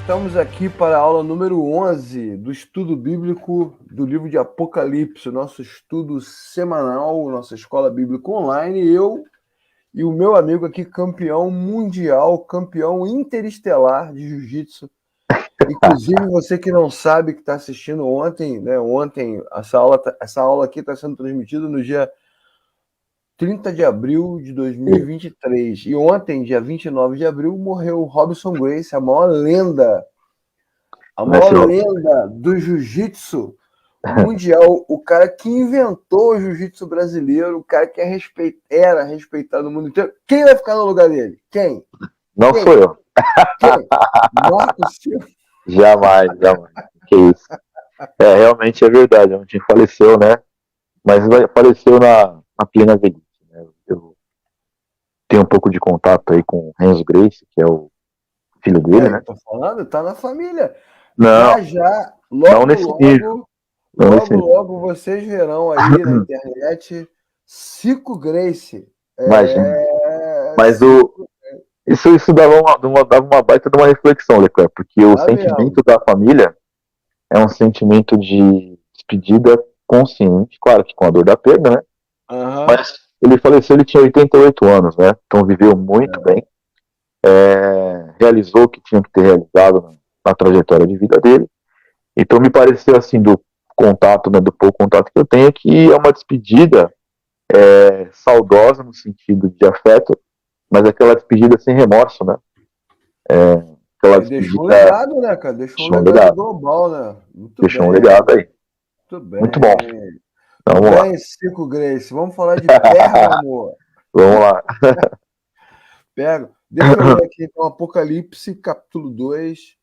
Estamos aqui para a aula número 11 do estudo bíblico do livro de Apocalipse, nosso estudo semanal, nossa escola bíblica online. Eu e o meu amigo aqui, campeão mundial, campeão interestelar de jiu-jitsu. Inclusive, você que não sabe, que está assistindo ontem, né? Ontem, essa aula aqui está sendo transmitida no dia 30 de abril de 2023. E ontem, dia 29 de abril, morreu o Robson Gracie, a maior lenda do jiu-jitsu mundial, o cara que inventou o jiu-jitsu brasileiro, o cara que era respeitado no mundo inteiro. Quem vai ficar no lugar dele? Quem? Não sou eu. Quem? Marcos Silva. Jamais. Que isso. Realmente é verdade. Ontem faleceu, né? Mas faleceu na plena velhice. Né? Eu tenho um pouco de contato aí com o Renzo Gracie, que é o filho dele, né? Tô falando, tá na família. Não, logo vocês verão aí na internet Cico Gracie. Imagina. Mas isso dava uma baita de uma reflexão, Leclerc, porque o sentimento da família é um sentimento de despedida consciente, claro que com a dor da perda, né? Uhum. Mas ele faleceu, ele tinha 88 anos, né? Então viveu muito bem, realizou o que tinha que ter realizado na trajetória de vida dele. Então me pareceu assim, do contato, né, do pouco contato que eu tenho, que é uma despedida saudosa no sentido de afeto, mas aquela despedida sem remorso, né? Deixou um legado, né, cara? Deixou um legado global, né? Deixou um legado aí. Muito bem. Muito bom. Vamos lá. Cico Gracie. Vamos falar de Pérgamo. Vamos lá. Deixa eu ler aqui, então, Apocalipse, capítulo 2,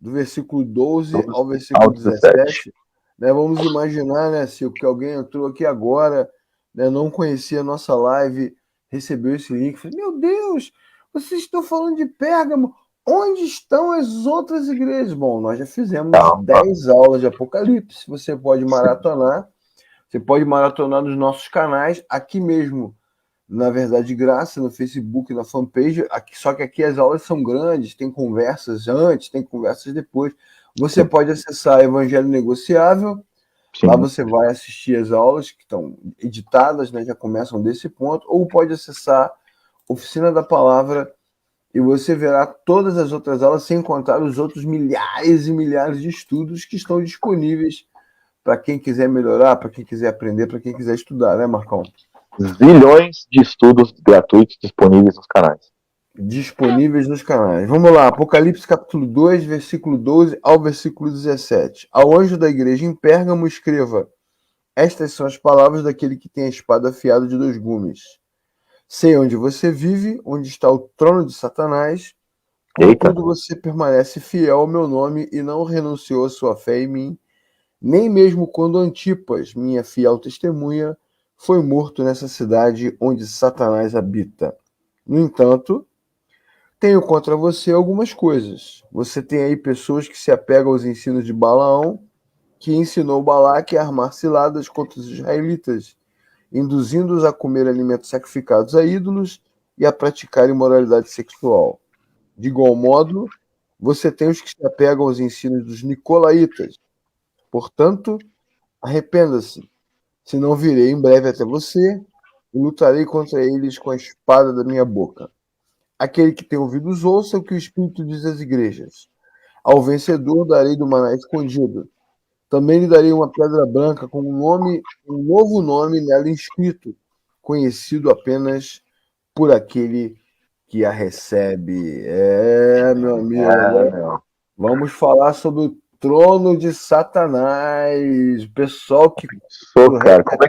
do versículo 12 ao versículo 17. Né, vamos imaginar, né, Cico, que alguém entrou aqui agora, né, não conhecia a nossa live, recebeu esse link, falei, meu Deus, vocês estão falando de Pérgamo, onde estão as outras igrejas? Bom, nós já fizemos 10 aulas de Apocalipse, você pode maratonar nos nossos canais, aqui mesmo, na verdade, de graça, no Facebook, na fanpage, só que aqui as aulas são grandes, tem conversas antes, tem conversas depois. Você pode acessar Evangelho Negociável, lá você vai assistir as aulas que estão editadas, né, já começam desse ponto, ou pode acessar Oficina da Palavra e você verá todas as outras aulas, sem contar os outros milhares e milhares de estudos que estão disponíveis para quem quiser melhorar, para quem quiser aprender, para quem quiser estudar, né, Marcão? Zilhões de estudos gratuitos disponíveis nos canais. Vamos lá, Apocalipse capítulo 2, versículo 12 ao versículo 17. Ao anjo da igreja em Pérgamo escreva: estas são as palavras daquele que tem a espada afiada de 2 gumes. Sei onde você vive, onde está o trono de Satanás, contudo você permanece fiel ao meu nome e não renunciou à sua fé em mim, nem mesmo quando Antipas, minha fiel testemunha, foi morto nessa cidade onde Satanás habita. No entanto, tenho contra você algumas coisas. Você tem aí pessoas que se apegam aos ensinos de Balaão, que ensinou Balaque a armar ciladas contra os israelitas, induzindo-os a comer alimentos sacrificados a ídolos e a praticar imoralidade sexual. De igual modo, você tem os que se apegam aos ensinos dos nicolaítas. Portanto, arrependa-se, senão virei em breve até você e lutarei contra eles com a espada da minha boca. Aquele que tem ouvidos ouça o que o Espírito diz às igrejas. Ao vencedor darei do maná escondido. Também lhe darei uma pedra branca com um novo nome nela inscrito, conhecido apenas por aquele que a recebe. Meu amigo. Vamos falar sobre o trono de Satanás. Pessoal que... Cara, como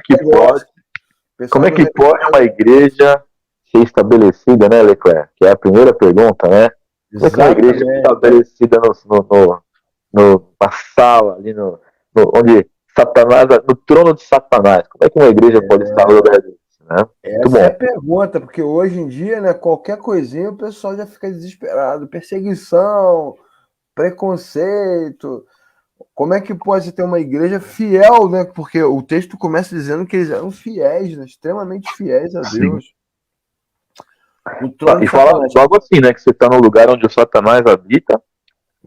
é que pode uma igreja ser estabelecida, né, Leclerc? Que é a primeira pergunta, né? Como é que uma igreja é estabelecida na sala, ali onde Satanás, no trono de Satanás? Como é que uma igreja pode estar no lugar disso, né? Essa é a pergunta, porque hoje em dia, né, qualquer coisinha o pessoal já fica desesperado. Perseguição, preconceito. Como é que pode ter uma igreja fiel, né? Porque o texto começa dizendo que eles eram fiéis, né? Extremamente fiéis a Deus. E fala logo assim, né? Que você está no lugar onde o Satanás habita,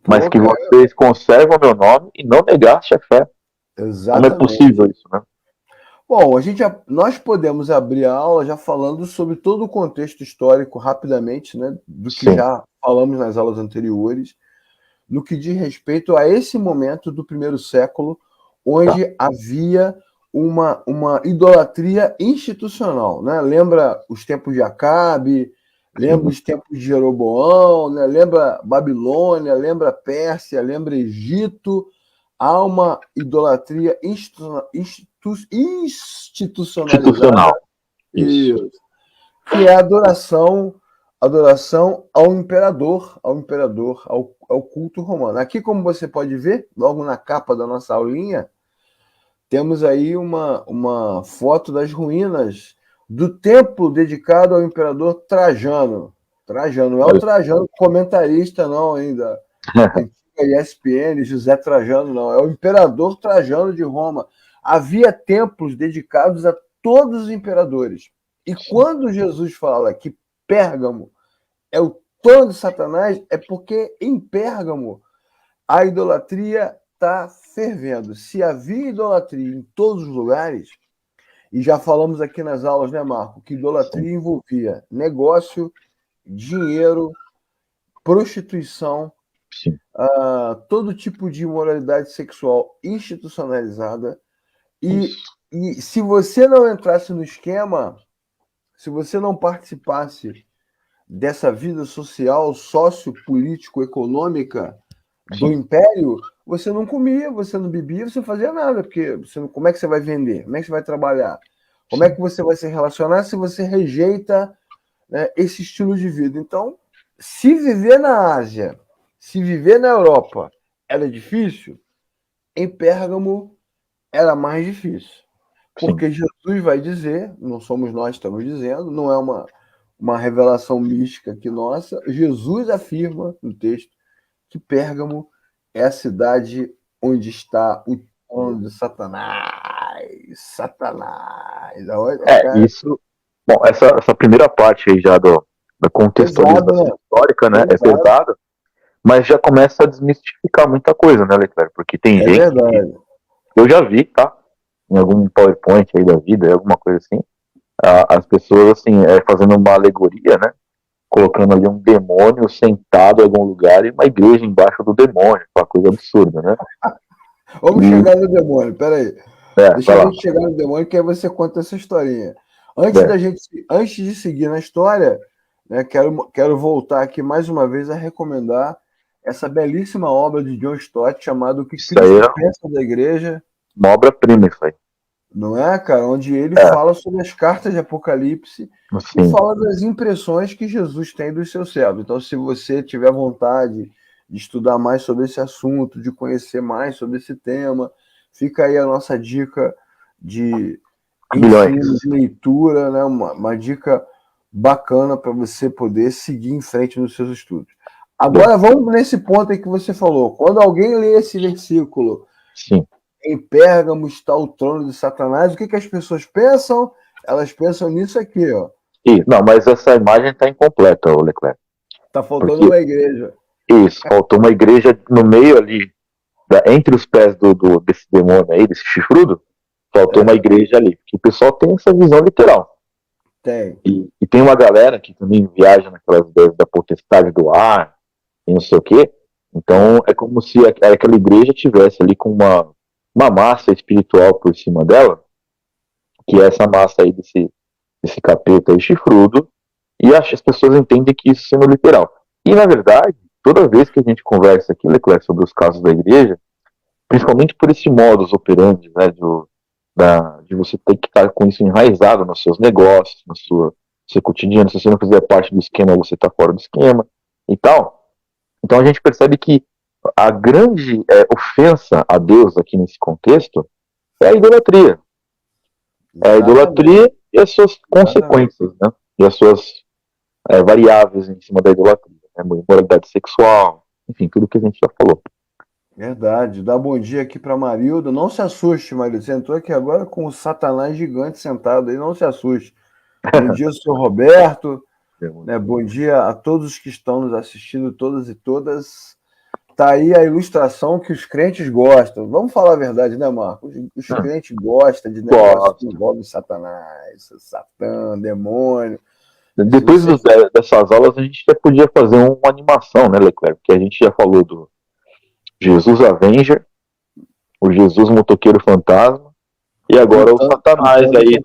mas que vocês conservam o meu nome e não negaste a fé. Exatamente. Como é possível isso, né? Bom, nós podemos abrir a aula já falando sobre todo o contexto histórico rapidamente, né, do que já falamos nas aulas anteriores, no que diz respeito a esse momento do primeiro século, onde havia uma idolatria institucional, né? Lembra os tempos de Acabe, lembra os tempos de Jeroboão, né? Lembra Babilônia, lembra Pérsia, lembra Egito. Há uma idolatria institucionalizada, Isso. que é a adoração ao imperador, ao culto romano. Aqui, como você pode ver, logo na capa da nossa aulinha, temos aí uma foto das ruínas do templo dedicado ao imperador Trajano. Trajano, não é o Trajano comentarista, não, ainda. ESPN, José Trajano, não. É o imperador Trajano de Roma. Havia templos dedicados a todos os imperadores. E quando Jesus fala que Pérgamo é o trono de Satanás, é porque em Pérgamo a idolatria está fervendo. Se havia idolatria em todos os lugares, e já falamos aqui nas aulas, né, Marco, que idolatria envolvia negócio, dinheiro, prostituição, todo tipo de imoralidade sexual institucionalizada. E se você não entrasse no esquema, se você não participasse dessa vida social, sociopolítico-econômica do império, você não comia, você não bebia, você não fazia nada, porque como é que você vai vender? Como é que você vai trabalhar? Como é que você vai se relacionar se você rejeita, né, esse estilo de vida? Então, se viver na Ásia, se viver na Europa era difícil, em Pérgamo era mais difícil. Porque Jesus vai dizer, não somos nós que estamos dizendo, não é uma revelação mística aqui nossa, Jesus afirma no texto que Pérgamo é a cidade onde está o trono de Satanás. Satanás. Isso. Bom, essa primeira parte aí já da contextualização histórica, né? É pesada, mas já começa a desmistificar muita coisa, né, Leclerc? Porque tem gente verdade. que eu já vi, tá? Em algum PowerPoint aí da vida, alguma coisa assim, as pessoas, assim, fazendo uma alegoria, né? Colocando ali um demônio sentado em algum lugar e uma igreja embaixo do demônio, uma coisa absurda, né? Vamos chegar no demônio, peraí. Deixa a gente chegar no demônio, que aí você conta essa historinha. Antes de seguir na história, né, quero voltar aqui mais uma vez a recomendar essa belíssima obra de John Stott, chamada O que Cristo Pensa da Igreja. Uma obra-prima isso aí. Não é, cara? Onde ele fala sobre as cartas de Apocalipse e fala das impressões que Jesus tem dos seus servos. Então, se você tiver vontade de estudar mais sobre esse assunto, de conhecer mais sobre esse tema, fica aí a nossa dica de ensino, de leitura, né? Uma dica bacana para você poder seguir em frente nos seus estudos. Agora vamos nesse ponto aí que você falou. Quando alguém lê esse versículo, em Pérgamo está o trono de Satanás, o que as pessoas pensam? Elas pensam nisso aqui, ó. Não, mas essa imagem está incompleta, Leclerc. Está faltando uma igreja. Isso, faltou uma igreja no meio ali, entre os pés desse demônio aí, desse chifrudo, faltou uma igreja ali, porque o pessoal tem essa visão literal. Tem. E tem uma galera que também viaja naquelas ideias da potestade do ar, e não sei o quê. Então é como se aquela igreja tivesse ali com uma massa espiritual por cima dela, que é essa massa aí desse capeta aí chifrudo, e as pessoas entendem que isso é literal. E na verdade, toda vez que a gente conversa aqui, Leclerc, sobre os casos da igreja, principalmente por esse modus operandi, né, de você ter que estar com isso enraizado nos seus negócios, no seu cotidiano, se você não fizer parte do esquema, você está fora do esquema e tal. Então a gente percebe que a grande ofensa a Deus aqui nesse contexto é a idolatria. É a idolatria e as suas consequências, né? E as suas variáveis em cima da idolatria. Né? Moralidade sexual, enfim, tudo que a gente já falou. Verdade. Dá bom dia aqui para Marilda. Não se assuste, Marilda. Você entrou aqui agora com o Satanás gigante sentado aí. Não se assuste. Bom dia, senhor Roberto. Né? Bom dia a todos que estão nos assistindo, todas e todas. tá aí a ilustração que os crentes gostam. Vamos falar a verdade, né, Marcos? Os crentes gostam de negócios que envolvem Satanás, Satã, demônio. Depois dessas aulas, a gente já podia fazer uma animação, né, Leclerc? Porque a gente já falou do Jesus Avenger, o Jesus Motoqueiro Fantasma, e agora o Satanás aí.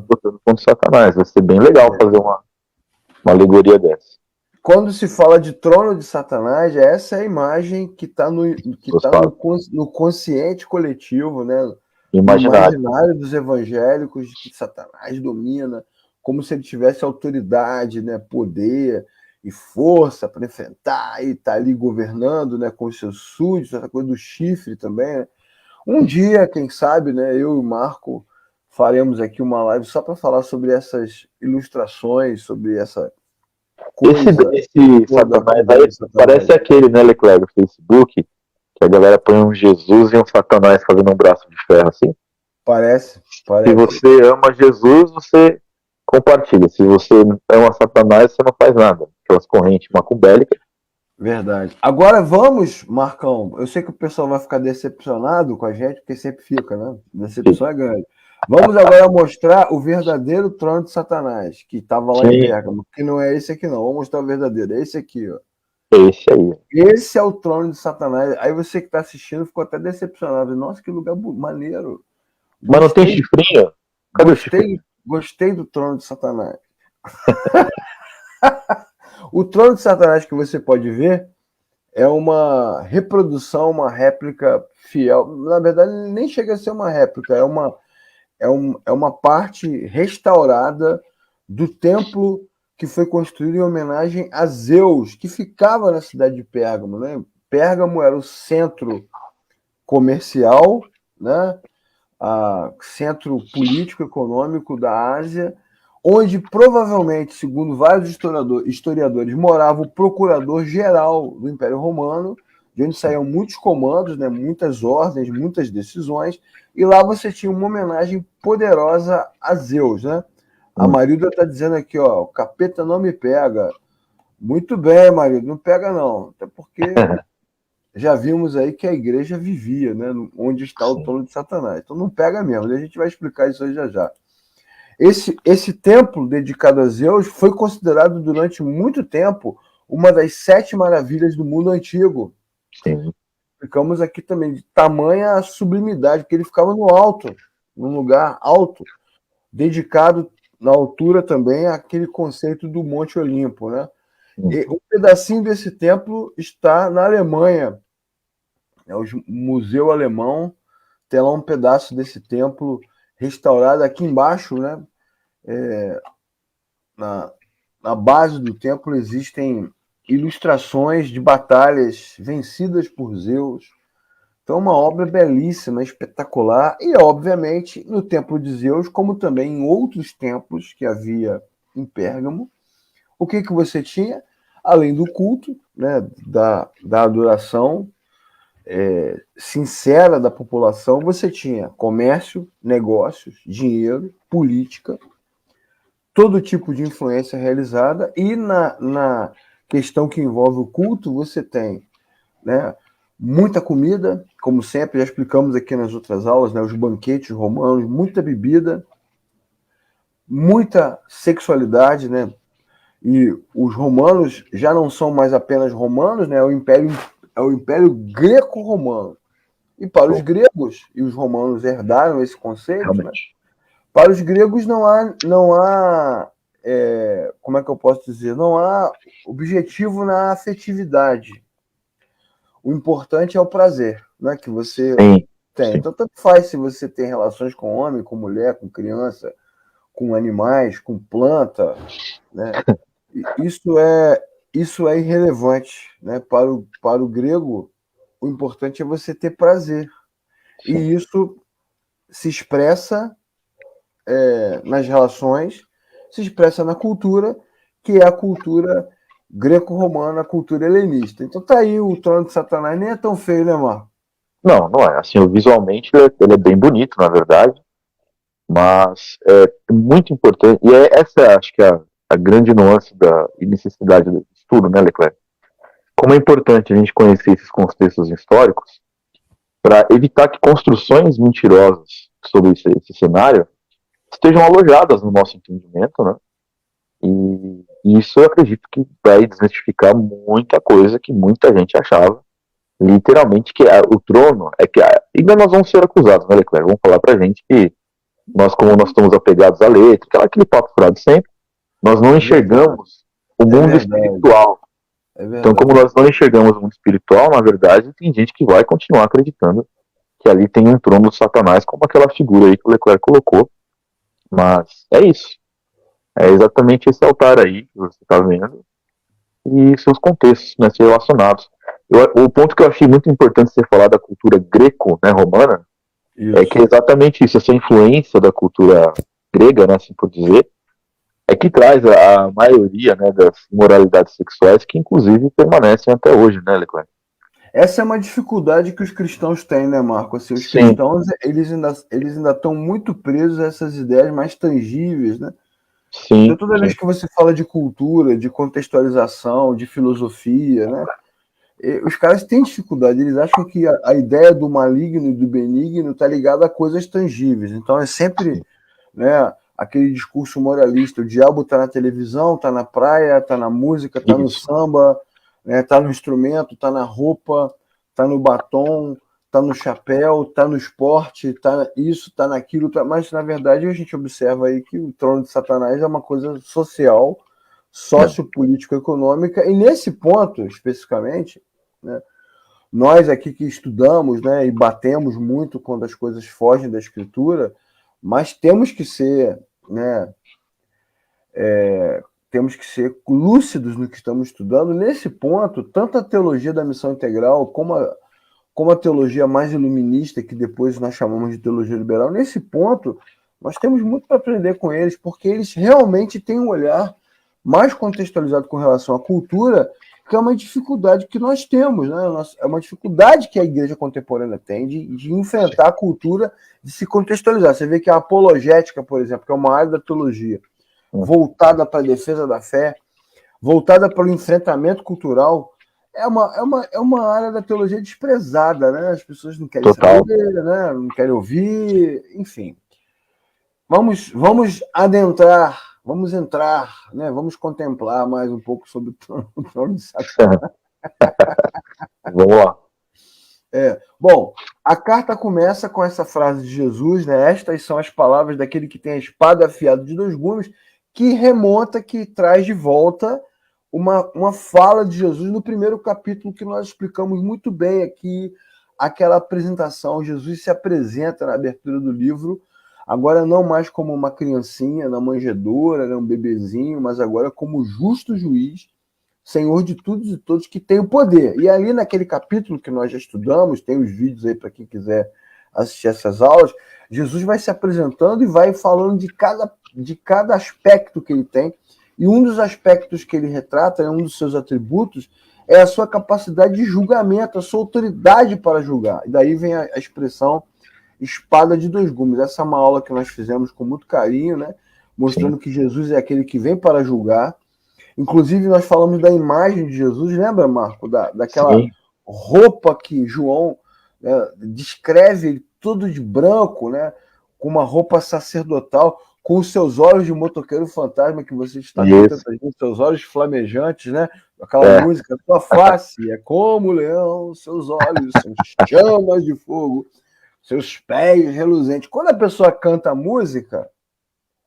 Lutando contra o Satanás. Vai ser bem legal fazer uma alegoria dessa. Quando se fala de trono de Satanás, essa é a imagem que está no consciente coletivo, né? No imaginário dos evangélicos, de que Satanás domina, como se ele tivesse autoridade, né? Poder e força para enfrentar e estar ali governando, né? Com os seus súditos, essa coisa do chifre também, né? Um dia, quem sabe, né? Eu e o Marco faremos aqui uma live só para falar sobre essas ilustrações, sobre essa esse Satanás aí parece aquele, né, Leclerc, do Facebook, que a galera põe um Jesus e um Satanás fazendo um braço de ferro, assim. Parece. Se você ama Jesus, você compartilha. Se você ama Satanás, você não faz nada. Aquelas correntes macumbélicas. Verdade. Agora vamos, Marcão. Eu sei que o pessoal vai ficar decepcionado com a gente, porque sempre fica, né? Decepção é grande. Vamos agora mostrar o verdadeiro trono de Satanás, que estava lá em Pérgamo, que não é esse aqui, não. Vou mostrar o verdadeiro. É esse aqui, ó. Esse aí. Esse é o trono de Satanás. Aí você que está assistindo ficou até decepcionado. Nossa, que lugar maneiro. Mas não tem chifrinho? Gostei do trono de Satanás. O trono de Satanás que você pode ver é uma reprodução, uma réplica fiel. Na verdade, nem chega a ser uma réplica, é uma parte restaurada do templo que foi construído em homenagem a Zeus, que ficava na cidade de Pérgamo, né? Pérgamo era o centro comercial, né? Centro político-econômico da Ásia, onde provavelmente, segundo vários historiadores, morava o procurador-geral do Império Romano, de onde saíam muitos comandos, né, muitas ordens, muitas decisões, e lá você tinha uma homenagem poderosa a Zeus, né? A Marilda está dizendo aqui, ó, o capeta não me pega. Muito bem, Marilda, não pega não, até porque já vimos aí que a igreja vivia, né, onde está o trono de Satanás. Então não pega mesmo, a gente vai explicar isso aí já já. Esse templo dedicado a Zeus foi considerado durante muito tempo uma das 7 maravilhas do mundo antigo. Sim. Ficamos aqui também de tamanha sublimidade, porque ele ficava no alto, num lugar alto, dedicado na altura também àquele conceito do Monte Olimpo, né? E um pedacinho desse templo está na Alemanha. É o Museu Alemão, tem lá um pedaço desse templo restaurado aqui embaixo, né? Na base do templo existem ilustrações de batalhas vencidas por Zeus. Então, uma obra belíssima, espetacular. E, obviamente, no templo de Zeus, como também em outros templos que havia em Pérgamo, o que você tinha? Além do culto, né, da adoração sincera da população, você tinha comércio, negócios, dinheiro, política, todo tipo de influência realizada, e na questão que envolve o culto, você tem, né, muita comida, como sempre, já explicamos aqui nas outras aulas, né, os banquetes romanos, muita bebida, muita sexualidade, né, e os romanos já não são mais apenas romanos, né, é o Império Greco-Romano. E para os gregos, e os romanos herdaram esse conceito, né, para os gregos não há como é que eu posso dizer? Não há objetivo na afetividade. O importante é o prazer, né, que você tem. Então, tanto faz se você tem relações com homem, com mulher, com criança, com animais, com planta, né? Isso é irrelevante, né? Para o grego, o importante é você ter prazer. E isso se expressa nas relações, se expressa na cultura, que é a cultura greco-romana, a cultura helenista. Então tá aí o trono de Satanás, nem é tão feio, né, Marco? Não é. Assim, visualmente ele é bem bonito, na verdade, mas é muito importante, e essa acho que é a grande nuance e necessidade do estudo, né, Leclerc? como é importante a gente conhecer esses contextos históricos para evitar que construções mentirosas sobre esse cenário estejam alojadas no nosso entendimento, né? E isso eu acredito que vai desmistificar muita coisa que muita gente achava, literalmente, que o trono é que ainda nós vamos ser acusados, né, Leclerc? Vamos falar pra gente que nós, como nós estamos apegados à letra, aquele papo furado sempre, nós não enxergamos o mundo espiritual. Então, como nós não enxergamos o mundo espiritual, na verdade, tem gente que vai continuar acreditando que ali tem um trono do Satanás, como aquela figura aí que o Leclerc colocou. Mas é isso. É exatamente esse altar aí que você está vendo e seus contextos, né, ser relacionados. O ponto que eu achei muito importante você falar da cultura greco-romana, né, é que é exatamente isso, essa influência da cultura grega, né, assim por dizer, é que traz a maioria, né, das imoralidades sexuais que inclusive permanecem até hoje, né, Leclerc? Essa é uma dificuldade que os cristãos têm, né, Marco? Assim, os cristãos, eles ainda estão muito presos a essas ideias mais tangíveis, né? Sim, então, toda vez que você fala de cultura, de contextualização, de filosofia, né? Os caras têm dificuldade, eles acham que a ideia do maligno e do benigno está ligada a coisas tangíveis. Então é sempre, né, aquele discurso moralista, o diabo está na televisão, está na praia, está na música, está no samba, está no instrumento, está na roupa, está no batom, está no chapéu, está no esporte, está isso, está naquilo, mas na verdade a gente observa aí que o trono de Satanás é uma coisa social, sociopolítico-econômica, e nesse ponto, especificamente, né, nós aqui que estudamos, né, e batemos muito quando as coisas fogem da escritura, mas temos que ser, né, temos que ser lúcidos no que estamos estudando. Nesse ponto, tanto a teologia da missão integral como a teologia mais iluminista, que depois nós chamamos de teologia liberal, nesse ponto, nós temos muito para aprender com eles, porque eles realmente têm um olhar mais contextualizado com relação à cultura, que é uma dificuldade que nós temos, né? É uma dificuldade que a igreja contemporânea tem de enfrentar a cultura, de se contextualizar. Você vê que a apologética, por exemplo, que é uma área da teologia, voltada para a defesa da fé, voltada para o enfrentamento cultural, é uma área da teologia desprezada, né? As pessoas não querem saber, né? Não querem ouvir, enfim. Vamos adentrar, vamos entrar, né? Vamos contemplar mais um pouco sobre o trono de Satanás. Vamos lá. Bom, a carta começa com essa frase de Jesus, né? Estas são as palavras daquele que tem a espada afiada de 2 gumes, que remonta, que traz de volta uma fala de Jesus no primeiro capítulo, que nós explicamos muito bem aqui, aquela apresentação. Jesus se apresenta na abertura do livro, agora não mais como uma criancinha na manjedoura, né, um bebezinho, mas agora como justo juiz, Senhor de tudo e de todos, que tem o poder. E ali naquele capítulo que nós já estudamos, tem os vídeos aí para quem quiser assistir essas aulas, Jesus vai se apresentando e vai falando de cada aspecto que ele tem. E um dos aspectos que ele retrata, um dos seus atributos, é a sua capacidade de julgamento, a sua autoridade para julgar. E daí vem a expressão espada de 2 gumes. Essa é uma aula que nós fizemos com muito carinho, né? Mostrando que Jesus é aquele que vem para julgar. Inclusive, nós falamos da imagem de Jesus, lembra, Marco? Daquela roupa que João, né, descreve ele todo de branco, né? Com uma roupa sacerdotal, com os seus olhos de motoqueiro fantasma que você está tentando, seus olhos flamejantes, né? Aquela música, sua face é como o leão, seus olhos são chamas de fogo, seus pés reluzentes. Quando a pessoa canta a música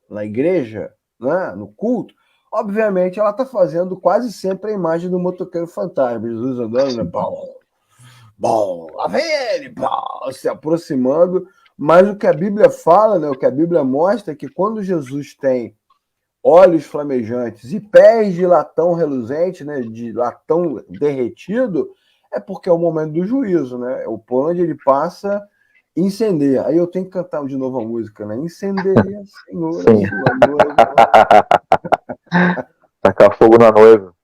na igreja, né, no culto, obviamente ela está fazendo quase sempre a imagem do motoqueiro fantasma, Jesus andando, né? Bom, lá vem ele, se aproximando. Mas o que a Bíblia fala, né, o que a Bíblia mostra é que quando Jesus tem olhos flamejantes e pés de latão reluzente, né, de latão derretido, é porque é o momento do juízo, né? Por onde ele passa, incendeia. Aí eu tenho que cantar de novo a música, né? Incendeia, Senhor, a sua noiva. Tacar fogo na noiva.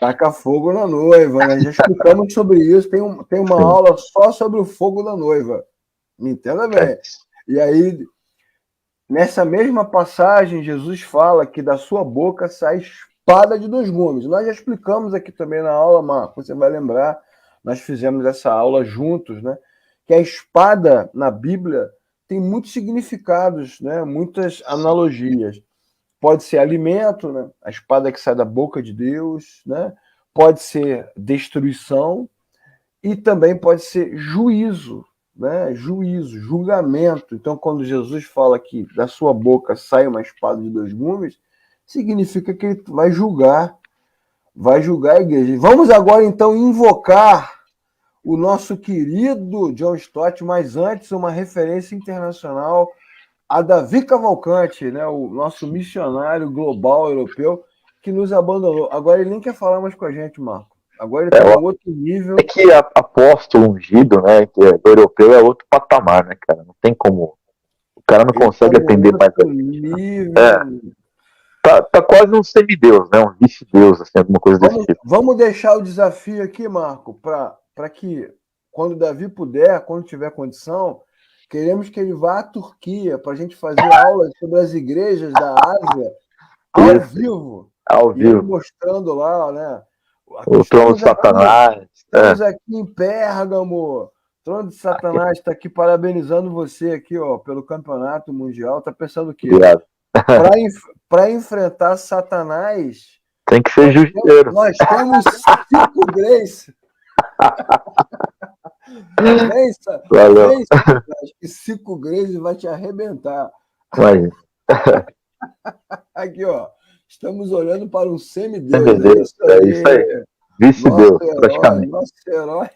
Taca fogo na noiva, né? Já explicamos sobre isso. Tem uma aula só sobre o fogo da noiva. Me entenda bem. E aí, nessa mesma passagem, Jesus fala que da sua boca sai espada de dois gumes. Nós já explicamos aqui também na aula, Marco, você vai lembrar, nós fizemos essa aula juntos, né? Que a espada na Bíblia tem muitos significados, né? Muitas analogias. Pode ser alimento, né? A espada que sai da boca de Deus, né? Pode ser destruição e também pode ser juízo, né? Juízo, julgamento. Então, quando Jesus fala que da sua boca sai uma espada de dois gumes, significa que ele vai julgar a igreja. Vamos agora, então, invocar o nosso querido John Stott, mas antes uma referência internacional a Davi Cavalcante, né, o nosso missionário global europeu, que nos abandonou. Agora ele nem quer falar mais com a gente, Marco. Agora ele está em outro nível. É que apóstolo ungido, né, europeu é outro patamar, né, cara? Não tem como. O cara não consegue atender mais. Nível. Tá quase um semideus, né? Um vice-deus, assim, alguma coisa desse tipo. Vamos deixar o desafio aqui, Marco, para que, quando o Davi puder, quando tiver condição, queremos que ele vá à Turquia para a gente fazer aulas sobre as igrejas da Ásia ao vivo. Ao vivo. E mostrando lá, né? O trono de Satanás. Estamos aqui em Pérgamo. O trono de Satanás está aqui parabenizando você aqui, ó, pelo campeonato mundial. Tá pensando o quê? Para enfrentar Satanás, tem que ser justiceiro. Nós temos 5 Grace. Vença, que 5 Grace vai te arrebentar. Vai. Aqui, ó. Estamos olhando para um semideus. Semideus, é isso aí. Vice-deus, praticamente. Nosso herói.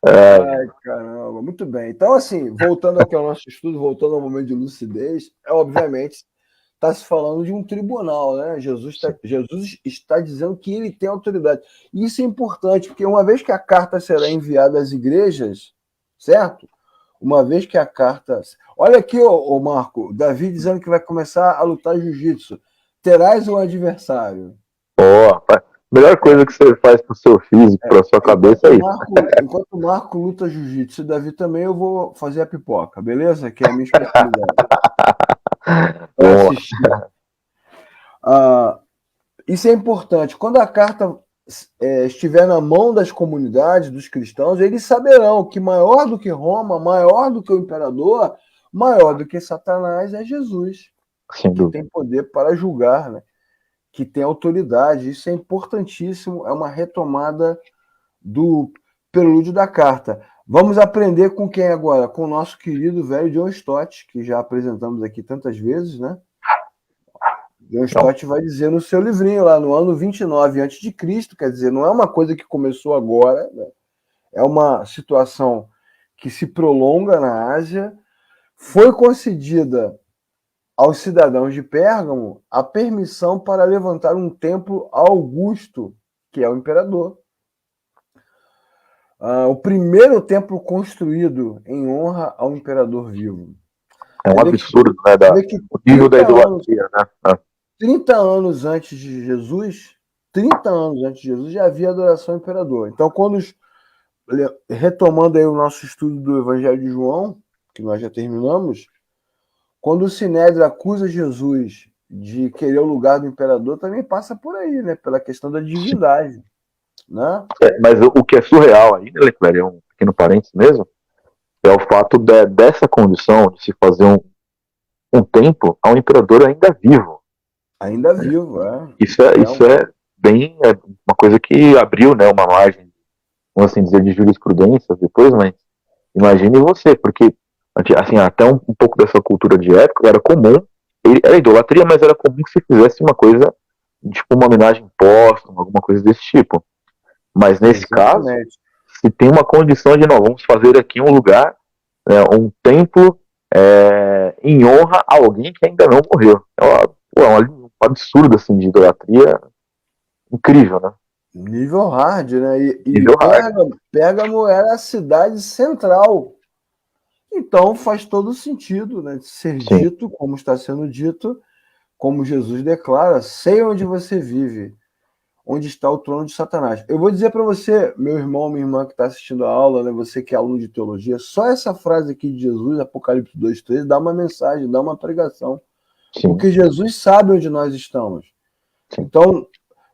Ai, caramba, muito bem. Então, assim, voltando aqui ao nosso estudo, voltando ao momento de lucidez, obviamente está se falando de um tribunal, né? Jesus está dizendo que ele tem autoridade. E isso é importante, porque uma vez que a carta será enviada às igrejas, certo? Uma vez que a carta... Olha aqui, ô Marco, Davi dizendo que vai começar a lutar jiu-jitsu. Terás um adversário. Melhor coisa que você faz pro seu físico, pra sua cabeça é isso. Enquanto o Marco luta jiu-jitsu e o Davi também, eu vou fazer a pipoca, beleza? Que é a minha especialidade. Isso é importante. Quando a carta estiver na mão das comunidades, dos cristãos, eles saberão que maior do que Roma, maior do que o imperador, maior do que Satanás é Jesus. Que tem poder para julgar, né? Que tem autoridade. Isso é importantíssimo. É uma retomada do prelúdio da carta. Vamos aprender com quem agora? Com o nosso querido velho John Stott, que já apresentamos aqui tantas vezes, né? John Stott vai dizer no seu livrinho, lá no ano 29 a.C., quer dizer, não é uma coisa que começou agora, né? É uma situação que se prolonga na Ásia. Foi concedida aos cidadãos de Pérgamo a permissão para levantar um templo a Augusto, que é o imperador. O primeiro templo construído em honra ao imperador vivo. É um absurdo, né? O nível da idolatria, né? 30 anos antes de Jesus, já havia adoração ao imperador. Então, retomando aí o nosso estudo do Evangelho de João, que nós já terminamos, quando o Sinédrio acusa Jesus de querer o lugar do imperador, também passa por aí, né? Pela questão da divindade. Né? Mas o que é surreal aí, né, Leclerc, é um pequeno parênteses mesmo, é o fato dessa condição de se fazer um templo a um imperador ainda vivo. Ainda vivo, é. Isso é bem uma coisa que abriu, né, uma margem, vamos assim dizer, de jurisprudência depois, mas imagine você, porque assim, até um pouco dessa cultura de época era comum, era idolatria, mas era comum que se fizesse uma coisa, tipo uma homenagem póstuma, alguma coisa desse tipo. Mas nesse caso, se tem uma condição de nós vamos fazer aqui um lugar, um templo em honra a alguém que ainda não morreu. É um absurdo assim, de idolatria incrível, né? Nível hard, né? Nível Pérgamo era a cidade central. Então faz todo sentido, né? Ser dito, como está sendo dito, como Jesus declara, sei onde você vive, onde está o trono de Satanás. Eu vou dizer para você, meu irmão, minha irmã que está assistindo a aula, né, você que é aluno de teologia, só essa frase aqui de Jesus, Apocalipse 2:13, dá uma mensagem, dá uma pregação. Sim. Porque Jesus sabe onde nós estamos. Sim. Então,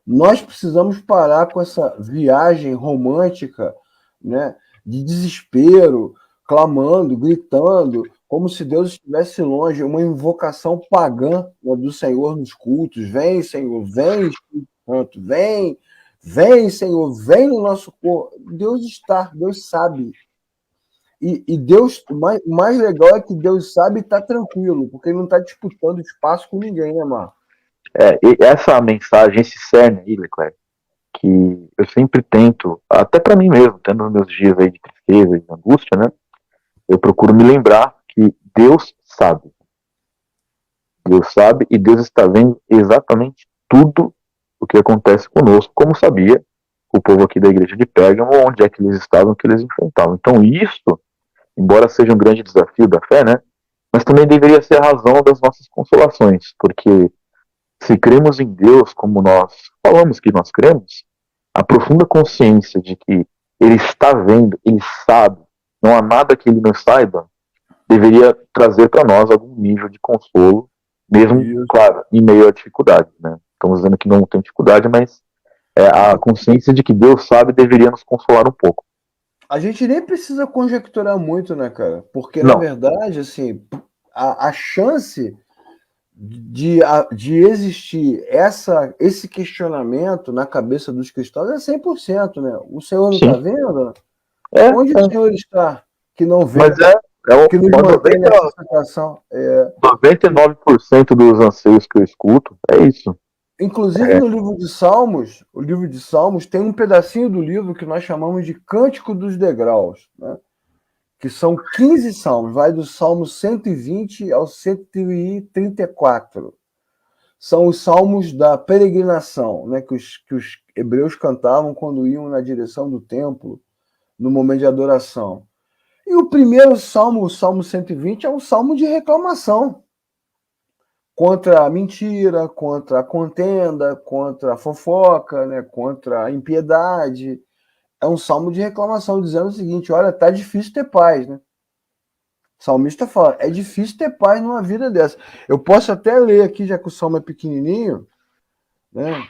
nós precisamos parar com essa viagem romântica, né, de desespero, clamando, gritando, como se Deus estivesse longe, uma invocação pagã, né, do Senhor nos cultos. Vem, Senhor, vem, Espírito Santo, vem, vem, Senhor, vem no nosso corpo. Deus está, Deus sabe. E Deus, o mais legal é que Deus sabe e está tranquilo, porque ele não está disputando espaço com ninguém, né, Marco? E essa mensagem, esse cerne aí, Leclerc, que eu sempre tento, até para mim mesmo, tendo meus dias aí de tristeza e de angústia, né? Eu procuro me lembrar que Deus sabe. Deus sabe e Deus está vendo exatamente tudo o que acontece conosco, como sabia o povo aqui da igreja de Pérgamo, onde é que eles estavam, o que eles enfrentavam. Então isso, embora seja um grande desafio da fé, né? Mas também deveria ser a razão das nossas consolações, porque se cremos em Deus como nós falamos que nós cremos, a profunda consciência de que Ele está vendo, Ele sabe, não há nada que Ele não saiba, deveria trazer para nós algum nível de consolo, mesmo, Isso. claro, em meio à dificuldade, né? Estamos dizendo que não tem dificuldade, mas a consciência de que Deus sabe deveria nos consolar um pouco. A gente nem precisa conjecturar muito, né, cara? Porque, na Não. verdade, assim, a chance de existir esse questionamento na cabeça dos cristãos é 100%, né? O Senhor não está vendo? Onde o Senhor está que não vê? Mas que nos mantém nessa situação. 99% dos anseios que eu escuto é isso. Inclusive no livro de Salmos, o livro de Salmos tem um pedacinho do livro que nós chamamos de Cântico dos Degraus, né? Que são 15 salmos, vai do Salmo 120 ao 134. São os salmos da peregrinação, né? que os hebreus cantavam quando iam na direção do templo, no momento de adoração. E o primeiro salmo, o Salmo 120, é um salmo de reclamação contra a mentira, contra a contenda, contra a fofoca, né? Contra a impiedade. É um salmo de reclamação, dizendo o seguinte: olha, tá difícil ter paz, né? O salmista fala, é difícil ter paz numa vida dessa. Eu posso até ler aqui, já que o salmo é pequenininho, né?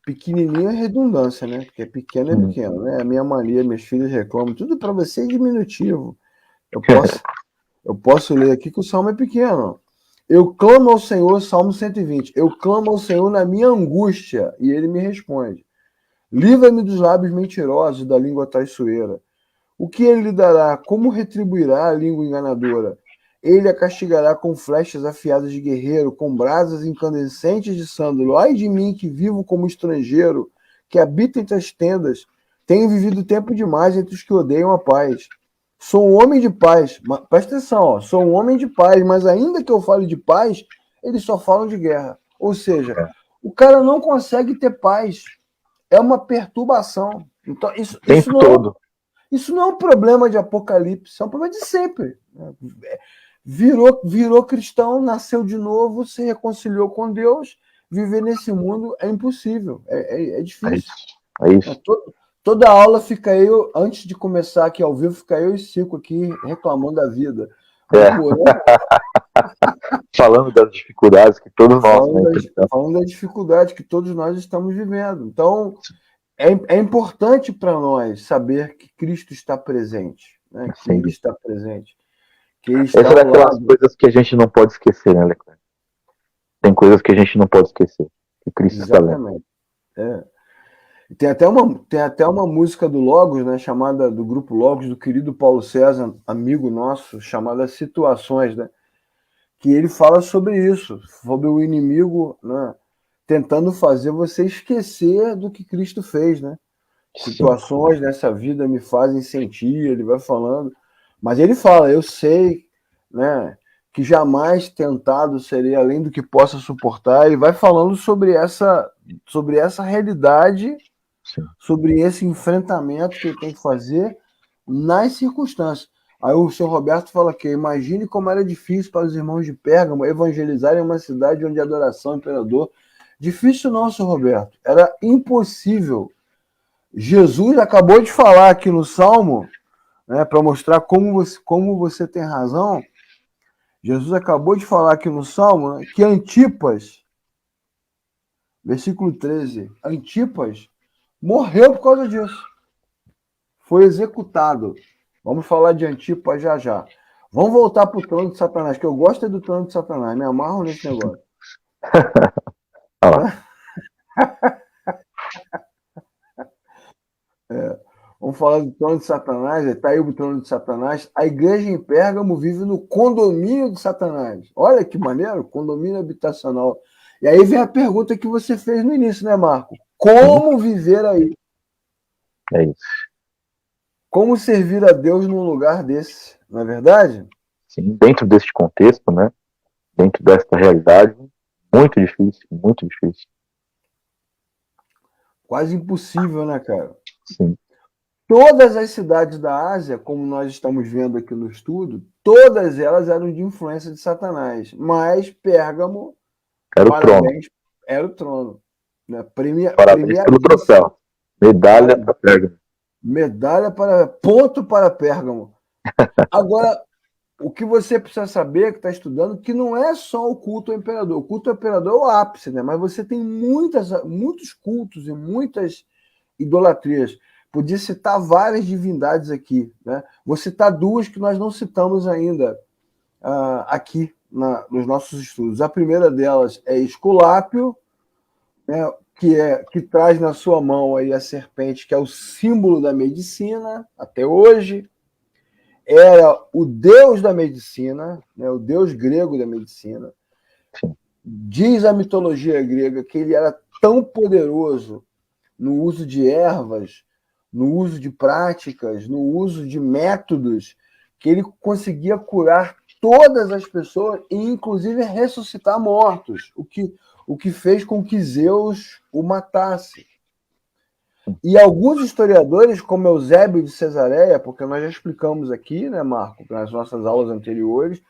Pequenininho é redundância, né? Porque pequeno é pequeno, né? A minha mania, meus filhos reclamam, tudo para você é diminutivo. Eu posso ler aqui que o salmo é pequeno. Eu clamo ao Senhor, Salmo 120. Eu clamo ao Senhor na minha angústia, e ele me responde. Livra-me dos lábios mentirosos, da língua traiçoeira. O que ele lhe dará? Como retribuirá a língua enganadora? Ele a castigará com flechas afiadas de guerreiro, com brasas incandescentes de sândalo. Ai de mim, que vivo como estrangeiro, que habito entre as tendas. Tenho vivido tempo demais entre os que odeiam a paz. Sou um homem de paz. Presta atenção, ó. Sou um homem de paz, mas ainda que eu fale de paz, eles só falam de guerra. Ou seja, o cara não consegue ter paz. É uma perturbação. Então, isso não é um problema de Apocalipse, é um problema de sempre. Virou cristão, nasceu de novo, se reconciliou com Deus. Viver nesse mundo é impossível, é difícil. É isso. Toda aula fica eu, antes de começar aqui ao vivo, fica eu e Cico aqui reclamando da vida. Falando das dificuldades que todos nós falando da dificuldade que todos nós estamos vivendo. Então, é importante para nós saber que Cristo está presente, né? Que Ele está presente. Que Ele está Essa é daquelas coisas que a gente não pode esquecer, né, Leclerc? Tem coisas que a gente não pode esquecer. Que Cristo está vendo. Tem até uma música do Logos, né, chamada, do grupo Logos, do querido Paulo César, amigo nosso, chamada Situações, né, que ele fala sobre isso, sobre o inimigo, né, tentando fazer você esquecer do que Cristo fez, né? Situações nessa vida me fazem sentir, ele vai falando, mas ele fala, eu sei, né, que jamais tentado serei além do que possa suportar. Ele vai falando sobre essa realidade, sobre esse enfrentamento que ele tem que fazer nas circunstâncias. Aí o senhor Roberto fala que imagine como era difícil para os irmãos de Pérgamo evangelizarem uma cidade onde a adoração ao imperador. Difícil não, senhor Roberto. Era impossível. Jesus acabou de falar aqui no Salmo, né, para mostrar como você tem razão. Jesus acabou de falar aqui no Salmo, né, que Antipas, versículo 13, Antipas morreu por causa disso. Foi executado. Vamos falar de Antipas já já. Vamos voltar para o trono de Satanás, que eu gosto do trono de Satanás, me amarro nesse negócio. Vamos falar do trono de Satanás, está aí o trono de Satanás. A igreja em Pérgamo vive no condomínio de Satanás. Olha que maneiro, condomínio habitacional. E aí vem a pergunta que você fez no início, né, Marco? Como viver aí? É isso. Como servir a Deus num lugar desse, não é verdade? Sim, dentro deste contexto, né? Dentro desta realidade, muito difícil, muito difícil. Quase impossível, né, cara? Sim. Todas as cidades da Ásia, como nós estamos vendo aqui no estudo, todas elas eram de influência de Satanás. Mas Pérgamo, Era o parabéns, trono. era o trono. Né? Parabéns pelo troféu. Medalha para Pérgamo. Medalha para. Ponto para Pérgamo. Agora, o que você precisa saber, que está estudando, que não é só o culto ao imperador. O culto ao imperador é o ápice, né? Mas você tem muitos cultos e muitas idolatrias. Podia citar várias divindades aqui, né? Vou citar duas que nós não citamos ainda aqui nos nossos estudos. A primeira delas é Esculápio, né, que traz na sua mão aí a serpente, que é o símbolo da medicina até hoje. Era o deus da medicina, né, o deus grego da medicina. Diz a mitologia grega que ele era tão poderoso no uso de ervas, no uso de práticas, no uso de métodos, que ele conseguia curar todas as pessoas e, inclusive, ressuscitar mortos, o que fez com que Zeus o matasse. E alguns historiadores, como Eusébio de Cesareia, porque nós já explicamos aqui, né, Marco, nas nossas aulas anteriores,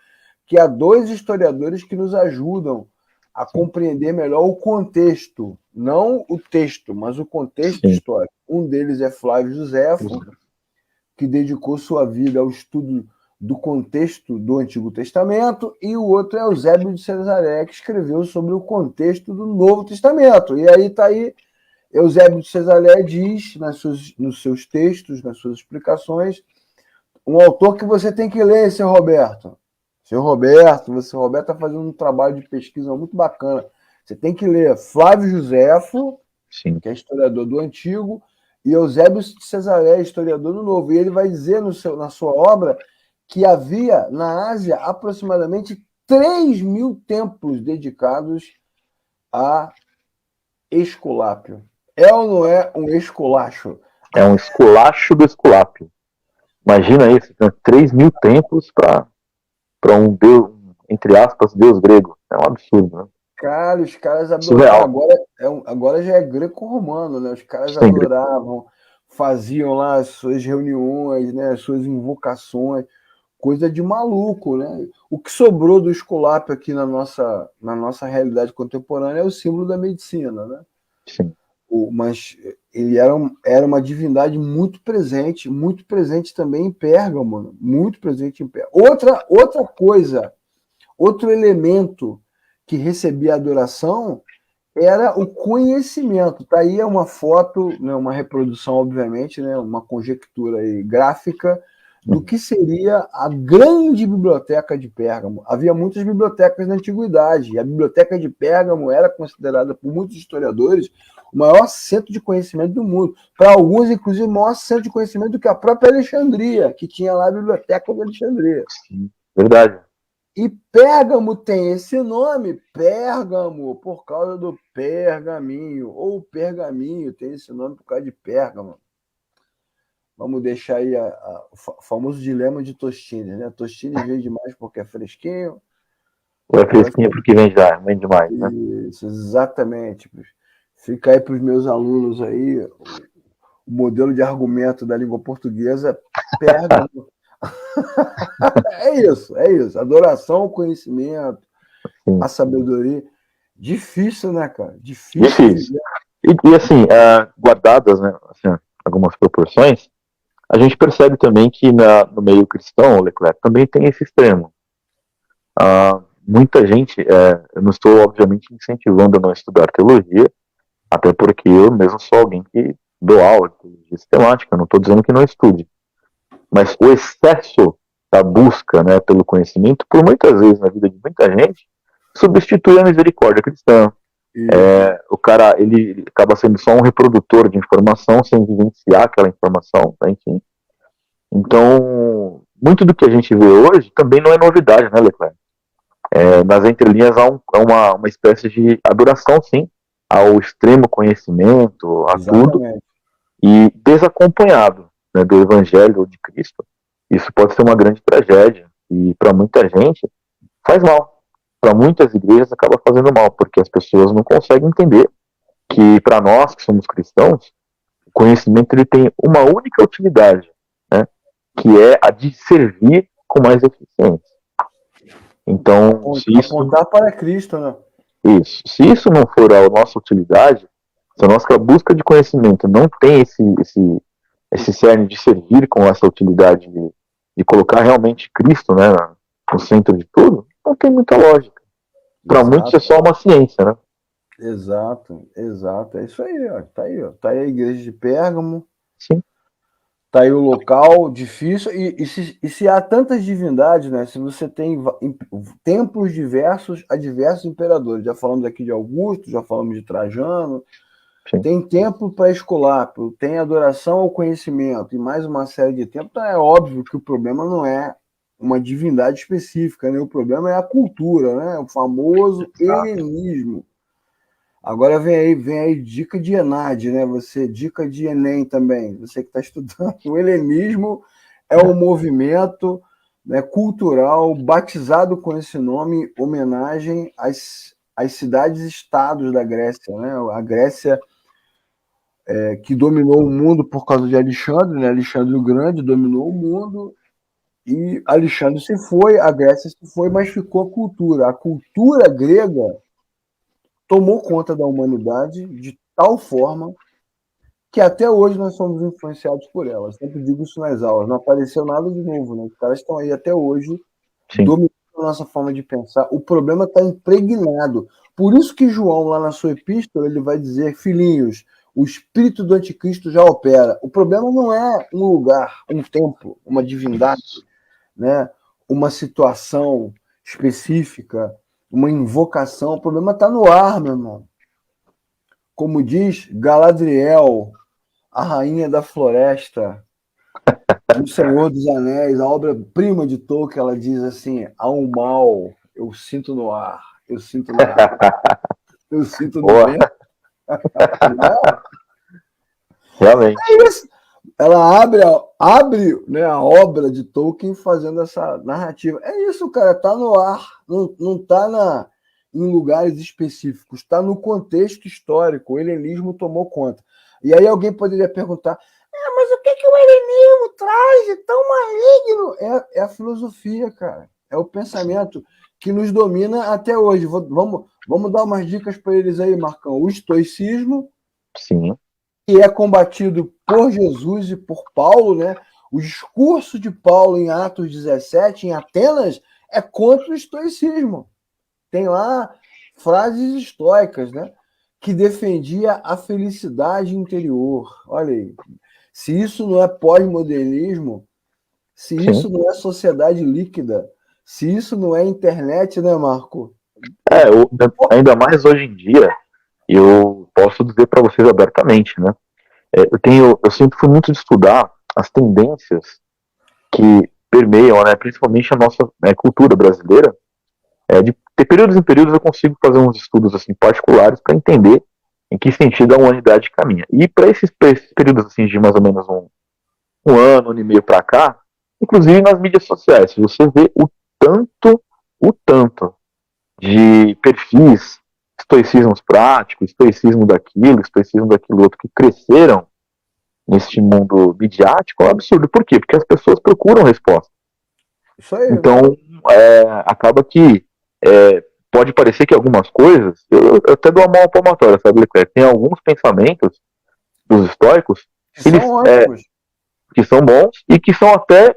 que há dois historiadores que nos ajudam a compreender melhor o contexto, não o texto, mas o contexto histórico. Um deles é Flávio Josefo, que dedicou sua vida ao estudo do contexto do Antigo Testamento, e o outro é Eusébio de Cesareia, que escreveu sobre o contexto do Novo Testamento. E aí está aí, Eusébio de Cesareia diz, nos seus textos, nas suas explicações, um autor que você tem que ler, seu Roberto. Seu Roberto está fazendo um trabalho de pesquisa muito bacana. Você tem que ler Flávio Josefo, que é historiador do Antigo, e Eusébio de Cesareia, historiador do Novo. E ele vai dizer na sua obra que havia na Ásia aproximadamente 3.000 templos dedicados a Esculápio. É ou não é um esculacho? É um esculacho do Esculápio. Imagina isso, 3.000 templos para um deus, entre aspas, deus grego. É um absurdo, né? Cara, os caras adoravam. Agora já é greco-romano, né? Os caras adoravam, faziam lá as suas reuniões, né? As suas invocações, coisa de maluco, né? O que sobrou do Esculápio aqui na nossa realidade contemporânea é o símbolo da medicina, né? Sim. Mas ele era uma divindade muito presente também em Pérgamo, né? Muito presente em Pérgamo. Outra coisa, outro elemento que recebia adoração era o conhecimento. Tá aí uma foto, né, uma reprodução, obviamente, né, uma conjectura aí gráfica do que seria a grande biblioteca de Pérgamo. Havia muitas bibliotecas na antiguidade, e a biblioteca de Pérgamo era considerada por muitos historiadores o maior centro de conhecimento do mundo. Para alguns, inclusive, o maior centro de conhecimento do que a própria Alexandria, que tinha lá a biblioteca de Alexandria. Sim, verdade. E Pérgamo tem esse nome, Pérgamo, por causa do pergaminho, ou pergaminho tem esse nome por causa de Pérgamo. Vamos deixar aí o famoso dilema de Tostines, né? Tostines vem demais porque é fresquinho. Ou é fresquinho porque vem demais, né? Isso, exatamente. Fica aí para os meus alunos aí, o modelo de argumento da língua portuguesa, Pérgamo. É isso. Adoração, conhecimento, sim, a sabedoria. Difícil, né, cara? Difícil. E assim, guardadas, né, assim, algumas proporções, a gente percebe também que no meio cristão, Leclerc, também tem esse extremo. Muita gente, eu não estou obviamente incentivando a não estudar teologia, até porque eu mesmo sou alguém que dou aula de teologia sistemática, não estou dizendo que não estude, mas o excesso da busca, né, pelo conhecimento, por muitas vezes na vida de muita gente, substitui a misericórdia cristã. O cara, ele acaba sendo só um reprodutor de informação sem vivenciar aquela informação, né, enfim. Então, muito do que a gente vê hoje também não é novidade, né, Leclerc? Nas entrelinhas há uma espécie de adoração, sim, ao extremo conhecimento, a tudo, e desacompanhado, né, do Evangelho ou de Cristo. Isso pode ser uma grande tragédia, e para muita gente faz mal. Para muitas igrejas acaba fazendo mal, porque as pessoas não conseguem entender que para nós que somos cristãos, o conhecimento ele tem uma única utilidade, né, que é a de servir com mais eficiência. Então, apontar para Cristo, né? Isso. Se isso não for a nossa utilidade, se a nossa busca de conhecimento não tem esse cerne de servir com essa utilidade de colocar realmente Cristo, né, no centro de tudo, não tem muita lógica. Para muitos é só uma ciência, né? Exato. É isso aí, ó. Tá aí, ó. Tá aí a igreja de Pérgamo. Sim. Tá aí o local difícil. E se há tantas divindades, né? Se você tem templos diversos a diversos imperadores. Já falamos aqui de Augusto, já falamos de Trajano. Sim. Tem templo para Esculápio, tem adoração ao conhecimento e mais uma série de templos. Então é óbvio que o problema não é uma divindade específica, né? O problema é a cultura, né? O famoso helenismo. Agora vem aí dica de ENAD, né? Dica de Enem também, você que está estudando. O helenismo é um movimento, né, cultural batizado com esse nome em homenagem às cidades-estados da Grécia, né? A Grécia que dominou o mundo por causa de Alexandre, né? Alexandre o Grande dominou o mundo e Alexandre se foi, a Grécia se foi, mas ficou a cultura. A cultura grega tomou conta da humanidade de tal forma que até hoje nós somos influenciados por ela. Eu sempre digo isso nas aulas. Não apareceu nada de novo, né? Os caras estão aí até hoje dominando a nossa forma de pensar. O problema está impregnado. Por isso que João, lá na sua epístola, ele vai dizer, filhinhos, o espírito do anticristo já opera. O problema não é um lugar, um templo, uma divindade, né? Uma situação específica, uma invocação. O problema está no ar, meu irmão. Como diz Galadriel, a rainha da floresta, no Senhor dos Anéis, a obra-prima de Tolkien, ela diz assim: há um mal, eu sinto no ar, eu sinto na água, eu sinto no vento. Realmente. É isso. Ela abre, né, a obra de Tolkien fazendo essa narrativa. É isso, cara, tá no ar, não tá em lugares específicos, está no contexto histórico. O helenismo tomou conta. E aí alguém poderia perguntar: mas o que o helenismo traz de tão maligno? É a filosofia, cara. É o pensamento que nos domina até hoje. Vamos dar umas dicas para eles aí, Marcão. O estoicismo, sim, que é combatido por Jesus e por Paulo, né? O discurso de Paulo em Atos 17, em Atenas, é contra o estoicismo. Tem lá frases estoicas, né? Que defendia a felicidade interior. Olha aí. Se isso não é pós-modernismo, se isso não é sociedade líquida, se isso não é internet, né, Marco? Ainda mais hoje em dia, eu posso dizer para vocês abertamente, né? Eu sempre fui muito de estudar as tendências que permeiam, né, principalmente a nossa cultura brasileira. De períodos em períodos eu consigo fazer uns estudos assim particulares para entender em que sentido a humanidade caminha. E para esses períodos assim de mais ou menos um ano e meio para cá, inclusive nas mídias sociais, você vê o tanto de perfis, estoicismos práticos, estoicismo daquilo outro, que cresceram neste mundo midiático, é um absurdo. Por quê? Porque as pessoas procuram resposta. Isso aí. Então, acaba que pode parecer que algumas coisas, eu até dou a mão à palmatória, sabe, Leclerc? Tem alguns pensamentos dos estoicos que são bons e que são até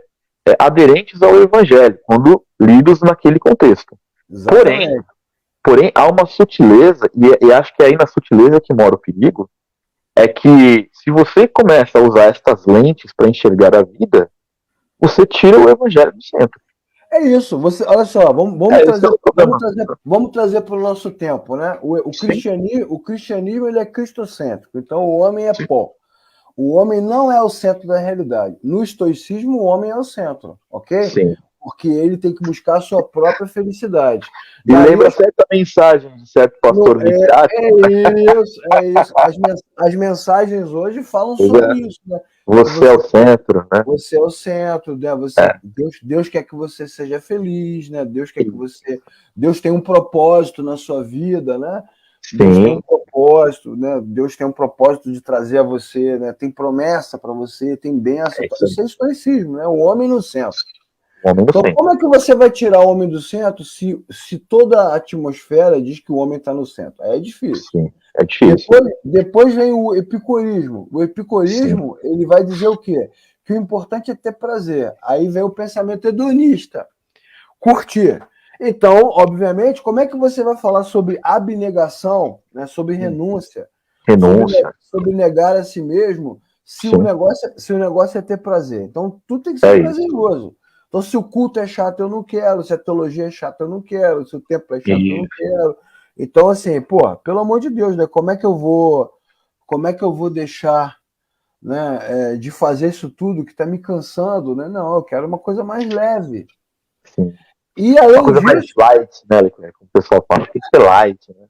aderentes ao Evangelho, quando lidos naquele contexto. Exatamente. Porém, há uma sutileza, e acho que é aí na sutileza que mora o perigo, é que se você começa a usar estas lentes para enxergar a vida, você tira o Evangelho do centro. É isso. Você, olha só, vamos trazer para o nosso tempo, né? O cristianismo ele é cristocêntrico, então o homem é pó. O homem não é o centro da realidade. No estoicismo, o homem é o centro, ok? Sim. Porque ele tem que buscar a sua própria felicidade. E lembra certa mensagem de certo pastor midiático. É isso. As mensagens hoje falam sobre isso, né? Você é o centro, né? Você é o centro, né? Deus quer que você seja feliz, né? Deus quer que você... Deus tem um propósito na sua vida, né? Sim. Deus tem um propósito, né? Deus tem um propósito de trazer a você, né? Tem promessa para você, tem bênção. Isso é estoicismo, né? O homem no centro. Então, como é que você vai tirar o homem do centro se toda a atmosfera diz que o homem está no centro? É difícil. Sim, é difícil. Depois vem o epicurismo. O epicurismo, ele vai dizer o quê? Que o importante é ter prazer. Aí vem o pensamento hedonista. Curtir. Então, obviamente, como é que você vai falar sobre abnegação, né, sobre renúncia, sobre negar a si mesmo, se o negócio é ter prazer? Então, tudo tem que ser prazeroso. Então, se o culto é chato, eu não quero. Se a teologia é chata, eu não quero. Se o templo é chato, eu não quero. Então, assim, pelo amor de Deus, né? Como é que eu vou deixar, né, de fazer isso tudo que está me cansando, né? Não, eu quero uma coisa mais leve. Sim. E além uma coisa mais light, né? Como o pessoal fala, tem que ser light, né?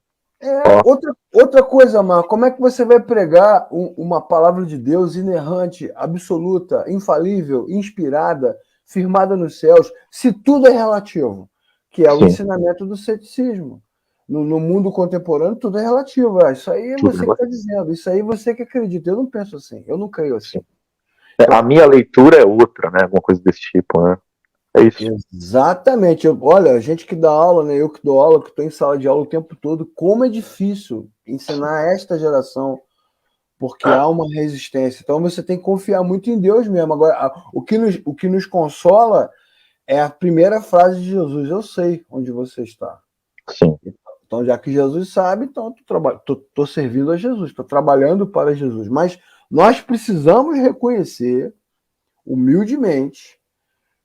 Outra coisa, Marco, como é que você vai pregar uma palavra de Deus inerrante, absoluta, infalível, inspirada, firmada nos céus, se tudo é relativo? Que é o ensinamento do ceticismo. No mundo contemporâneo, tudo é relativo. Isso aí é você que está dizendo, isso aí você que acredita. Eu não penso assim, eu não creio assim. Então, a minha leitura é outra, né? Alguma coisa desse tipo, né? É isso. Exatamente. Olha, a gente que dá aula, né? Eu que dou aula, que estou em sala de aula o tempo todo, como é difícil ensinar esta geração, porque há uma resistência. Então você tem que confiar muito em Deus mesmo. Agora, o que nos consola é a primeira frase de Jesus: eu sei onde você está. Sim. Então, já que Jesus sabe, então estou servindo a Jesus, estou trabalhando para Jesus. Mas nós precisamos reconhecer, humildemente,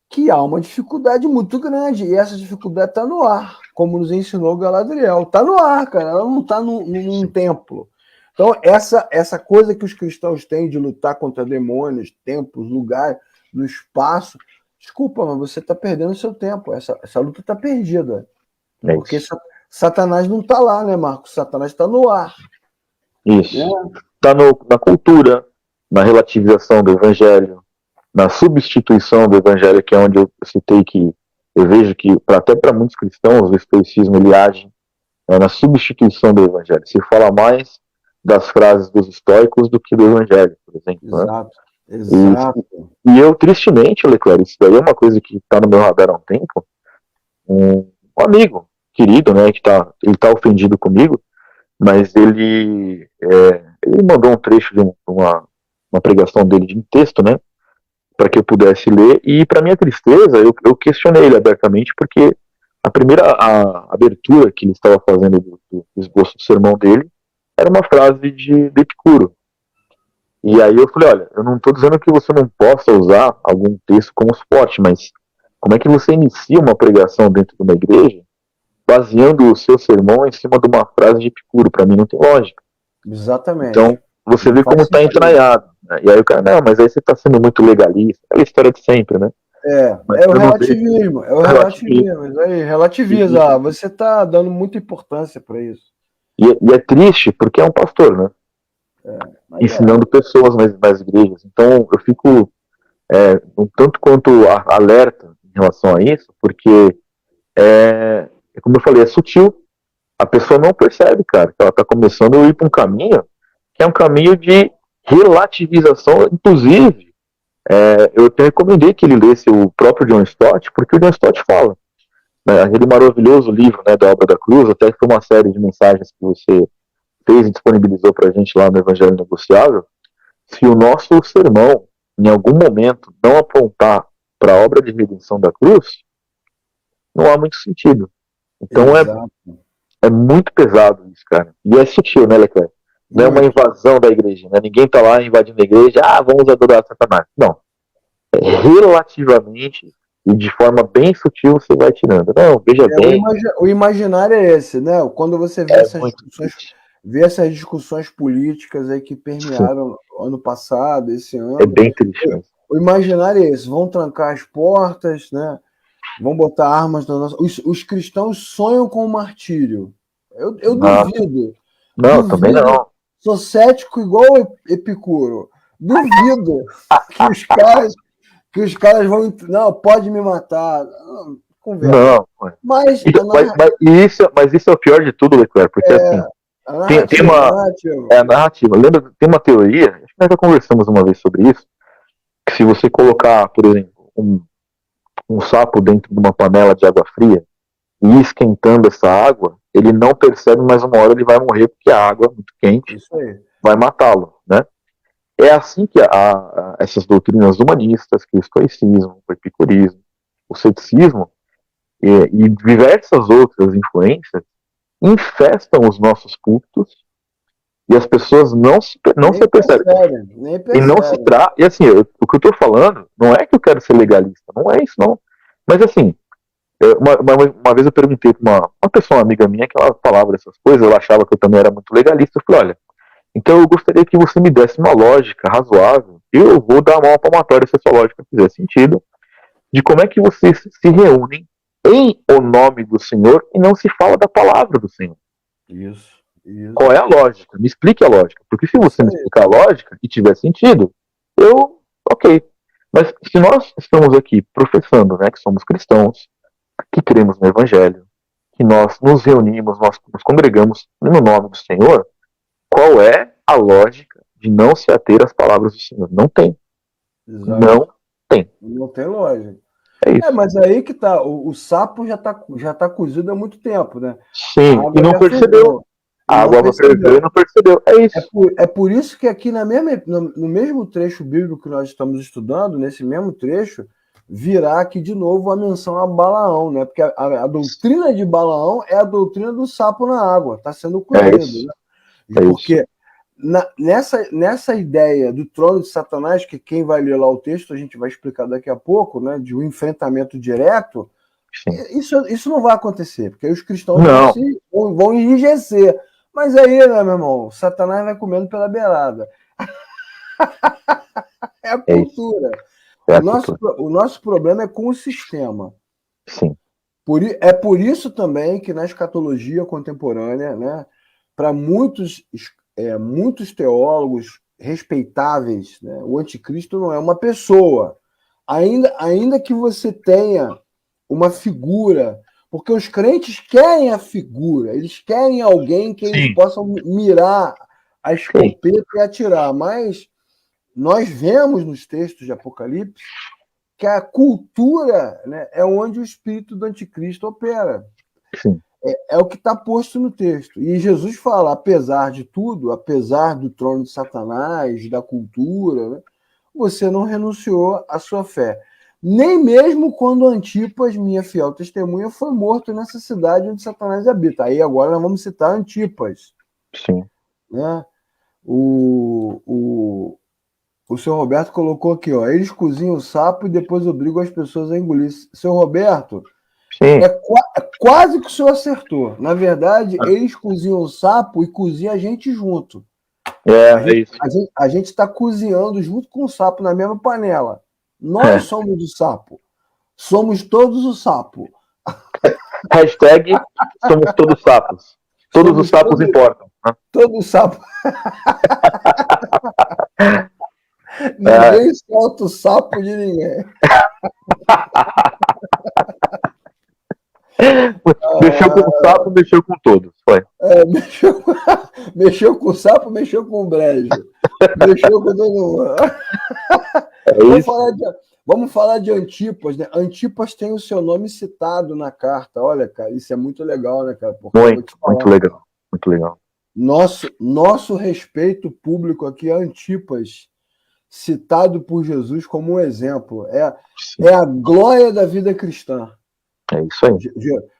que há uma dificuldade muito grande, e essa dificuldade está no ar, como nos ensinou Galadriel. Está no ar, cara, ela não está num templo. Então, essa coisa que os cristãos têm de lutar contra demônios, templos, lugares, no espaço, desculpa, mas você está perdendo o seu tempo, essa luta está perdida. Porque Satanás não está lá, né, Marcos? Satanás está no ar. Isso. Está na cultura, na relativização do evangelho, na substituição do evangelho, que é onde eu citei que eu vejo que, até para muitos cristãos, o estoicismo ele age na substituição do evangelho. Se fala mais das frases dos estoicos do que do evangelho, por exemplo. Exato. Né? Exato. E eu, tristemente, Leclerc, isso daí é uma coisa que está no meu radar há um tempo. Um amigo querido, né, ele tá ofendido comigo, mas ele mandou um trecho de uma pregação dele de um texto, né, para que eu pudesse ler, e para minha tristeza, eu questionei ele abertamente, porque a primeira abertura que ele estava fazendo do esboço do sermão dele era uma frase de Epicuro. E aí eu falei, olha, eu não estou dizendo que você não possa usar algum texto como suporte, mas como é que você inicia uma pregação dentro de uma igreja baseando o seu sermão em cima de uma frase de Epicuro? Para mim não tem lógica. Exatamente. Então, você vê como está entranhado. Né? E aí o cara, não, mas aí você está sendo muito legalista. É a história de sempre, né? É o relativismo. É o relativismo. Isso aí, relativiza. Você está dando muita importância para isso. E é triste porque é um pastor, né? Ensinando pessoas nas igrejas. Então, eu fico um tanto quanto alerta em relação a isso, porque como eu falei, é sutil. A pessoa não percebe, cara, que ela está começando a ir para um caminho que é um caminho de relativização. Inclusive, eu até recomendei que ele lesse o próprio John Stott, porque o John Stott fala, né, aquele maravilhoso livro, né, da Obra da Cruz, até que foi uma série de mensagens que você fez e disponibilizou para a gente lá no Evangelho Negociável. Se o nosso sermão, em algum momento, não apontar para a obra de redenção da cruz, não há muito sentido. Então é muito pesado isso, cara. E é sutil, né, Leclerc? Não é uma invasão da igreja, né? Ninguém tá lá invadindo a igreja, vamos adorar Satanás. Não. Relativamente e de forma bem sutil você vai tirando. Não, veja bem. O imaginário é esse, né? Quando você vê essas discussões políticas aí que permearam ano passado, esse ano. É bem triste. Né? O imaginário é esse: vão trancar as portas, né? Vão botar armas na nossa. Os cristãos sonham com o martírio. Eu duvido. Não, duvido. Também não. Sou cético igual Epicuro. Duvido que os caras vão. Não, pode me matar. Não, conversa. Não, mas isso é o pior de tudo, Leclerc, porque assim. Tem uma narrativa. É a narrativa. Lembra, tem uma teoria, acho que nós já conversamos uma vez sobre isso, que se você colocar, por exemplo, um sapo dentro de uma panela de água fria e ir esquentando essa água, ele não percebe, mas uma hora ele vai morrer porque a água muito quente vai matá-lo, né? É assim que essas doutrinas humanistas, que o estoicismo, o epicurismo, o ceticismo e diversas outras influências infestam os nossos cultos e as pessoas não se percebem. E não se trata. E assim, o que eu tô falando não é que eu quero ser legalista, não é isso, não. Mas assim, uma vez eu perguntei pra uma pessoa, uma amiga minha, que ela falava dessas coisas, ela achava que eu também era muito legalista. Eu falei, olha, então eu gostaria que você me desse uma lógica razoável, e eu vou dar uma palmatória se essa lógica fizer sentido, de como é que vocês se reúnem em o nome do Senhor e não se fala da palavra do Senhor. Isso. Qual é a lógica? Me explique a lógica. Porque se você me explicar a lógica e tiver sentido, ok. Mas se nós estamos aqui professando, né, que somos cristãos, que cremos no Evangelho, que nós nos reunimos, nós nos congregamos no nome do Senhor, qual é a lógica de não se ater às palavras do Senhor? Não tem. Exato. Não tem. Não tem lógica. É isso. Mas aí que tá, o sapo já tá cozido há muito tempo, né? Sim, e não percebeu. A água ferveu e não percebeu. É isso. É por isso que aqui no mesmo trecho bíblico que nós estamos estudando, nesse mesmo trecho, virá aqui de novo a menção a Balaão, né? Porque a doutrina de Balaão é a doutrina do sapo na água, está sendo cozido. Né? Porque nessa ideia do trono de Satanás, que quem vai ler lá o texto, a gente vai explicar daqui a pouco, né? De um enfrentamento direto, isso não vai acontecer, porque aí os cristãos vão enrijecer. Mas aí, né, meu irmão, Satanás vai comendo pela beirada. É a cultura. O nosso problema é com o sistema. Sim. É por isso também que na escatologia contemporânea, né, para muitos teólogos respeitáveis, né, o anticristo não é uma pessoa. Ainda que você tenha uma figura, porque os crentes querem a figura, eles querem alguém que eles possam mirar a escopeta e atirar, mas nós vemos nos textos de Apocalipse que a cultura, né, é onde o espírito do anticristo opera. É o que está posto no texto. E Jesus fala, apesar de tudo, apesar do trono de Satanás, da cultura, né, você não renunciou à sua fé. Nem mesmo quando Antipas, minha fiel testemunha, foi morto nessa cidade onde Satanás habita. Aí agora nós vamos citar Antipas. Sim. Né? O seu Roberto colocou aqui, ó, eles cozinham o sapo e depois obrigam as pessoas a engolir. Seu Roberto, é quase que o senhor acertou. Na verdade, eles cozinham o sapo e cozinham a gente junto. A gente está cozinhando junto com o sapo na mesma panela. Nós somos o sapo. Somos todos o sapo. Hashtag somos todos sapos. Todos os sapos importam. Né? Todos sapos. Ninguém solta o sapo de ninguém. Mexeu com o sapo, mexeu com todos. Foi. Mexeu com o sapo, mexeu com o brejo. Mexeu com todo mundo. Vamos falar de Antipas, né? Antipas tem o seu nome citado na carta. Olha, cara, isso é muito legal, né, cara? Porque muito legal, muito legal. Nosso respeito público aqui a Antipas, citado por Jesus como um exemplo. É a glória da vida cristã. É isso aí.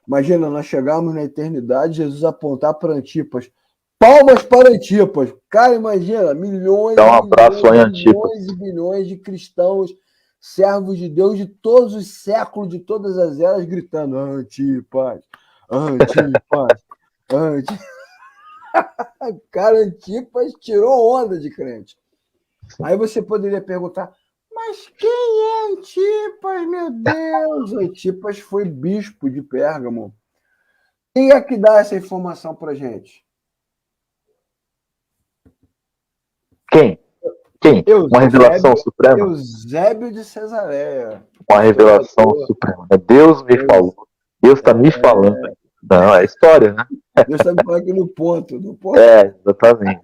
Imagina, nós chegarmos na eternidade, Jesus apontar para Antipas. Palmas para Antipas. Cara, imagina, milhões, Dá um abraço aí, bilhões e bilhões de cristãos, servos de Deus de todos os séculos, de todas as eras, gritando: Antipas, Antipas, Antipas. Cara, Antipas tirou onda de crente. Aí você poderia perguntar: mas quem é Antipas, meu Deus? Antipas foi bispo de Pérgamo. Quem é que dá essa informação pra gente? Quem? Uma revelação suprema? Eusébio de Cesareia. Uma revelação suprema. Deus me falou. Deus está me falando. Não, é história, né? Deus está me falando aqui no ponto. Exatamente.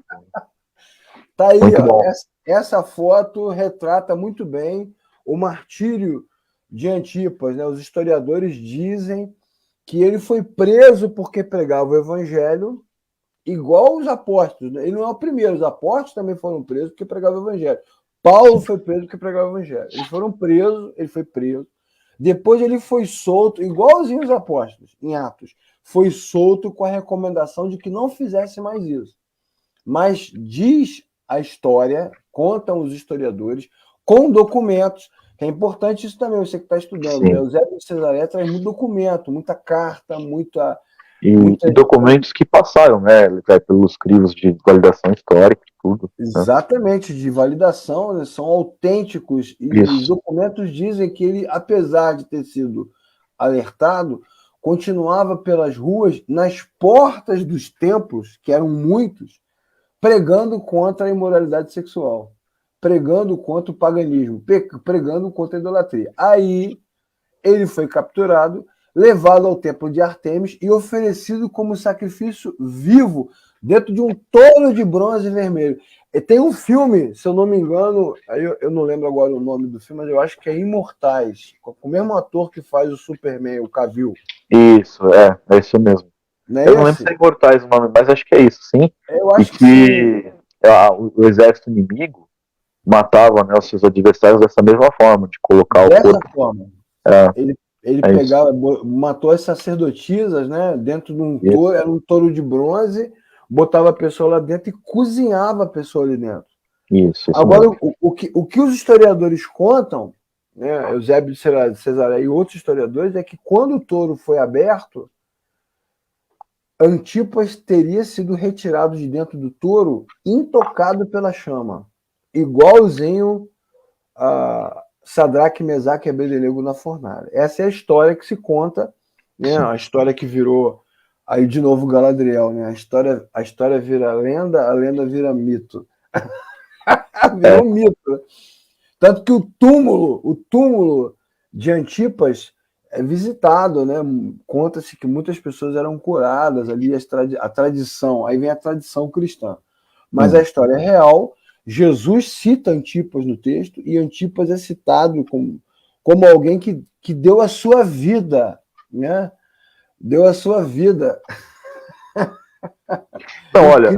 Tá aí, ó. Essa foto retrata muito bem o martírio de Antipas, né? Os historiadores dizem que ele foi preso porque pregava o evangelho, igual os apóstolos. Ele não é o primeiro, os apóstolos também foram presos porque pregavam o evangelho. Paulo foi preso porque pregava o evangelho. Eles foram presos, ele foi preso. Depois ele foi solto, igualzinho os apóstolos, em Atos. Foi solto com a recomendação de que não fizesse mais isso. Mas diz a história, contam os historiadores, com documentos, que é importante isso também, você que está estudando. Né? O Eusébio de Cesareia traz muito documento, muita carta, muita... E documentos que passaram, né, pelos crivos de validação histórica, tudo. Exatamente, de validação, né, são autênticos. E os documentos dizem que ele, apesar de ter sido alertado, continuava pelas ruas, nas portas dos templos, que eram muitos, pregando contra a imoralidade sexual, pregando contra o paganismo, pregando contra a idolatria. Aí ele foi capturado, levado ao templo de Ártemis e oferecido como sacrifício vivo dentro de um touro de bronze vermelho. E tem um filme, se eu não me engano, eu não lembro agora o nome do filme, mas eu acho que é Imortais, com o mesmo ator que faz o Superman, o Cavill. Isso, é isso mesmo. Eu não lembro se é Imortais o nome, mas acho que é isso, sim. Eu acho que o exército inimigo matava, né, os seus adversários dessa mesma forma, de colocar o corpo. Forma. Ele pegava, matou as sacerdotisas, né, dentro de um touro, era um touro de bronze, botava a pessoa lá dentro e cozinhava a pessoa ali dentro. Isso Agora, o que os historiadores contam, né, Eusébio de Cesareia e outros historiadores, é que quando o touro foi aberto, Antipas teria sido retirado de dentro do touro, intocado pela chama, igualzinho a Sadraque, Mesaque e Abednego na fornalha. Essa é a história que se conta, né? A história que virou, aí de novo Galadriel, né? A história vira lenda, a lenda vira mito. Virou mito. Tanto que o túmulo de Antipas é visitado, né? Conta-se que muitas pessoas eram curadas ali, a tradição, aí vem a tradição cristã. Mas a história é real. Jesus cita Antipas no texto, e Antipas é citado como alguém que deu a sua vida, né? Deu a sua vida. Não, olha,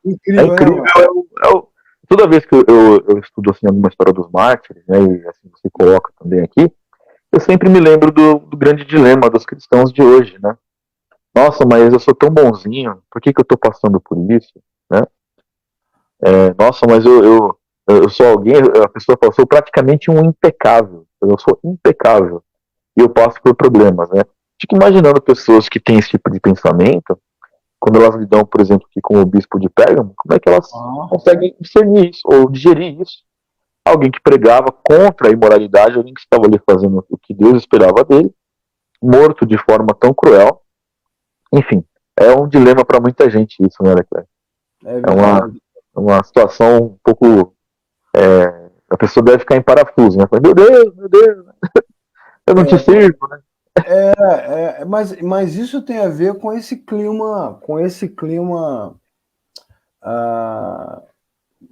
incrível. Toda vez que eu estudo assim, alguma história dos mártires, né, e assim você coloca também aqui, eu sempre me lembro do grande dilema dos cristãos de hoje, né? Nossa, mas eu sou tão bonzinho, por que eu estou passando por isso, né? Nossa, mas eu sou alguém, a pessoa fala, eu sou praticamente um impecável, eu sou impecável, e eu passo por problemas, né? Fico imaginando pessoas que têm esse tipo de pensamento, quando elas lidam, por exemplo, aqui com o bispo de Pérgamo, como é que elas conseguem discernir isso, ou digerir isso? Alguém que pregava contra a imoralidade, alguém que estava ali fazendo o que Deus esperava dele, morto de forma tão cruel. Enfim, é um dilema para muita gente isso, né, Leclerc? É uma situação um pouco... a pessoa deve ficar em parafuso, né? Meu Deus, eu não te sirvo, né? Mas isso tem a ver com esse clima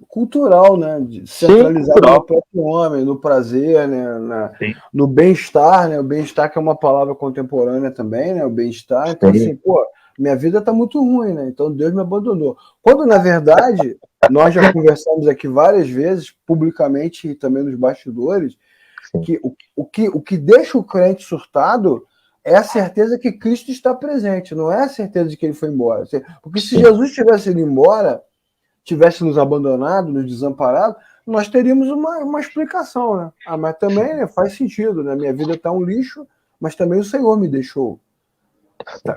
cultural, né? De centralizado no próprio homem, no prazer, né? No bem-estar, né? O bem-estar que é uma palavra contemporânea também, né? O bem-estar. Então, assim, minha vida tá muito ruim, né? Então Deus me abandonou. Quando, na verdade, nós já conversamos aqui várias vezes, publicamente e também nos bastidores, que o que deixa o crente surtado é a certeza que Cristo está presente, não é a certeza de que ele foi embora. Porque se Jesus tivesse ido embora, tivesse nos abandonado, nos desamparado, nós teríamos uma explicação, né? Mas também, né, faz sentido, né? Minha vida está um lixo, mas também o Senhor me deixou.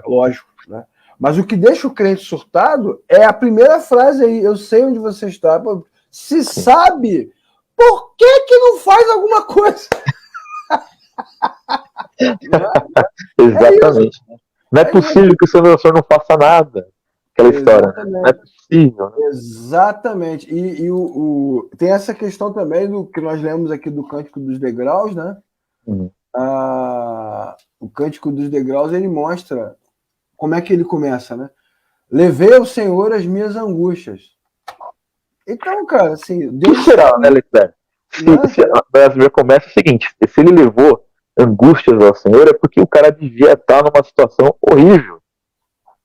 Lógico, né? Mas o que deixa o crente surtado é a primeira frase aí, eu sei onde você está. Se sabe, por que não faz alguma coisa? Exatamente. Não é possível que o senhor não faça nada. Aquela história. Não é possível. Né? Exatamente. E tem essa questão também do que nós lemos aqui do Cântico dos Degraus, né? O Cântico dos Degraus, ele mostra como é que ele começa, né? Levei ao Senhor as minhas angústias. Então, cara, assim... Deus... O que será, né, Leclerc? O brasileiro começa o seguinte, se ele levou angústias ao Senhor, é porque o cara devia estar numa situação horrível.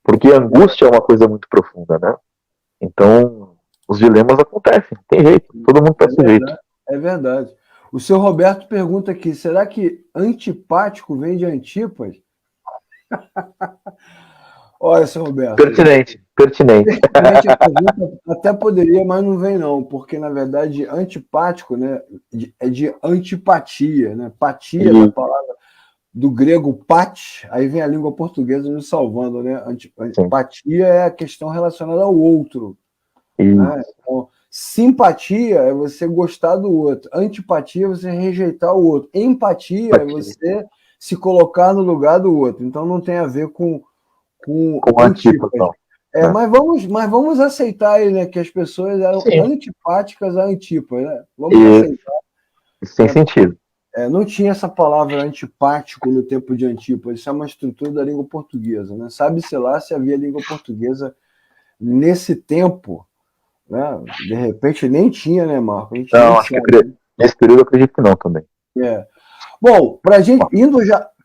Porque a angústia é uma coisa muito profunda, né? Então, os dilemas acontecem, tem jeito, todo mundo tem esse jeito. É verdade. O seu Roberto pergunta aqui, será que antipático vem de Antipas? Olha, seu Roberto. Pertinente. A pergunta até poderia, mas não vem não, porque na verdade antipático, né, é de antipatia, né? Patia, da palavra do grego pat, aí vem a língua portuguesa nos salvando, né? Antipatia é a questão relacionada ao outro. Né? Então, simpatia é você gostar do outro. Antipatia é você rejeitar o outro. Empatia é você se colocar no lugar do outro. Então não tem a ver com Antipas. Mas vamos aceitar aí, né, que as pessoas eram antipáticas a Antipas, né? Vamos aceitar. Sem sentido. Não tinha essa palavra antipático no tempo de Antipas. Isso é uma estrutura da língua portuguesa, né? Sabe-se lá se havia língua portuguesa nesse tempo, né? De repente nem tinha, né, Marco? Não, acho que nesse período eu acredito que não também. Bom, para a gente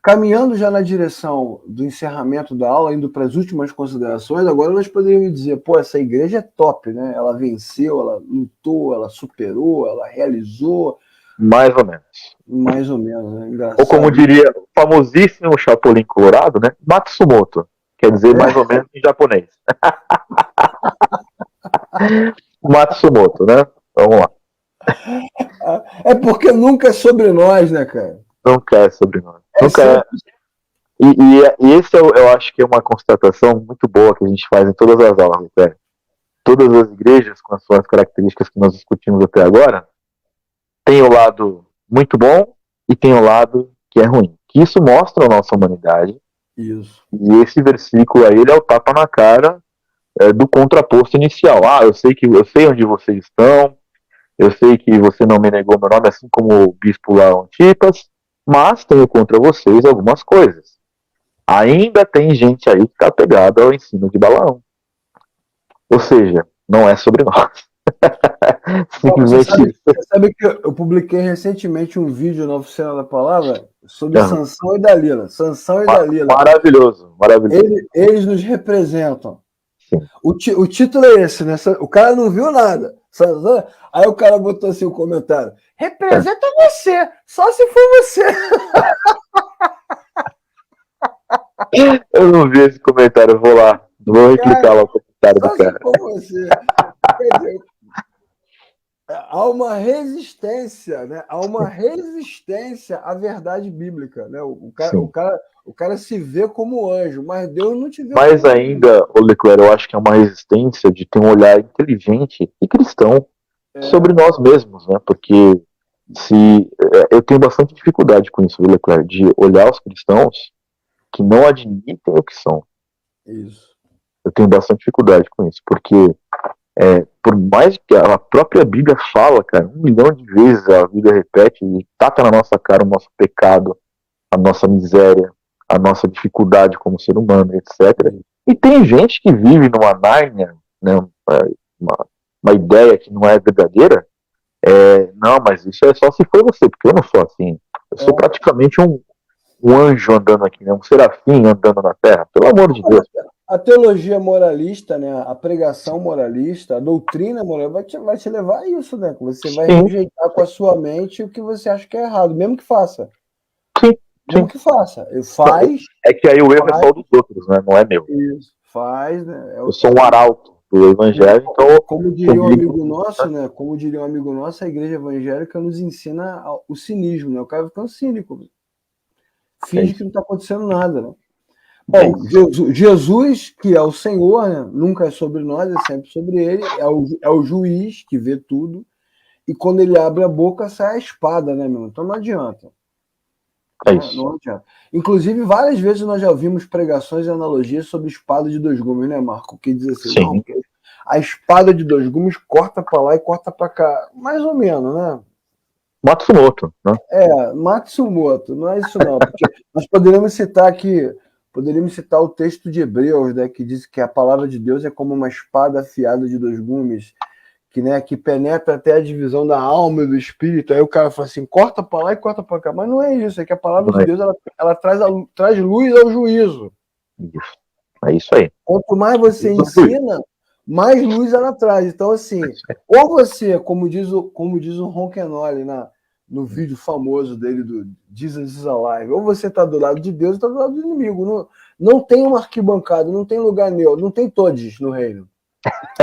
caminhando já na direção do encerramento da aula, indo para as últimas considerações, agora nós poderíamos dizer, essa igreja é top, né? Ela venceu, ela lutou, ela superou, ela realizou. Mais ou menos. Mais ou menos, né? Engraçado. Ou como diria o famosíssimo Chapolin Colorado, né? Matsumoto. Quer dizer mais ou menos em japonês. Matsumoto, né? Vamos lá. É porque nunca é sobre nós, né, cara? Nunca é sobre nós. Nunca é. E esse eu acho que é uma constatação muito boa que a gente faz em todas as aulas, né? Todas as igrejas, com as suas características que nós discutimos até agora, tem o lado muito bom e tem o lado que é ruim. Que isso mostra a nossa humanidade. Isso. E esse versículo aí, ele é o tapa na cara do contraposto inicial. Eu sei onde vocês estão, eu sei que você não me negou meu nome, assim como o bispo lá Antipas, mas tenho contra vocês algumas coisas. Ainda tem gente aí que está pegada ao ensino de Balaão. Ou seja, não é sobre nós. Simplesmente você sabe que eu publiquei recentemente um vídeo na Oficina da Palavra sobre Sansão e Dalila. Sansão e Dalila. Maravilhoso. Eles nos representam. O título é esse, né? O cara não viu nada. Aí o cara botou assim o comentário: representa você, só se for você. Eu não vi esse comentário, vou lá. Vou replicar lá o comentário do cara. Só se for você. Quer dizer, há uma resistência, né? Há uma resistência à verdade bíblica, né? O cara se vê como anjo, mas Deus não te vê. Mais ainda, Leclerc, eu acho que é uma resistência de ter um olhar inteligente e cristão sobre nós mesmos, né? Porque eu tenho bastante dificuldade com isso, Leclerc, de olhar os cristãos que não admitem o que são. Isso. Eu tenho bastante dificuldade com isso, porque por mais que a própria Bíblia fala, cara, 1 milhão de vezes a Bíblia repete e taca na nossa cara o nosso pecado, a nossa miséria, a nossa dificuldade como ser humano, etc. E tem gente que vive numa Nárnia, né, uma ideia que não é verdadeira. Não, mas isso é só se for você, porque eu não sou assim. Eu sou praticamente um anjo andando aqui, né, um serafim andando na terra, pelo amor de Deus. A teologia moralista, né, a pregação moralista, a doutrina moralista vai te levar a isso, né? Você vai rejeitar com a sua mente o que você acha que é errado, mesmo que faça. Sim, mesmo que faça. Faz. É que aí o erro é só dos outros, né? Não é meu. Isso, faz, né? Eu sou um arauto do evangelho, então. Como diria um amigo nosso, né? Como diria um amigo nosso, a igreja evangélica nos ensina o cinismo, né? O cara fica cínico. Finge que não está acontecendo nada, né? Bom, Jesus, que é o Senhor, né? Nunca é sobre nós, é sempre sobre ele, é o juiz que vê tudo, e quando ele abre a boca sai a espada, né, meu? Então não adianta. Não adianta. Inclusive, várias vezes nós já ouvimos pregações e analogias sobre espada de dois gumes, né, Marco? Que diz assim, não, a espada de dois gumes corta para lá e corta para cá. Mais ou menos, né? Matsumoto, né? Matsumoto, não é isso não, porque nós poderíamos citar o texto de Hebreus, né, que diz que a palavra de Deus é como uma espada afiada de dois gumes, que penetra até a divisão da alma e do espírito. Aí o cara fala assim, corta para lá e corta para cá. Mas não é isso, é que a palavra de Deus ela traz luz ao juízo. Isso. É isso aí. Quanto mais você ensina, mais luz ela traz. Então, assim, ou você, como diz o Ron Kenoly no vídeo famoso dele do Jesus is Alive, ou você está do lado de Deus ou está do lado do inimigo. Não tem uma arquibancada, não tem lugar neutro, não tem todos no reino.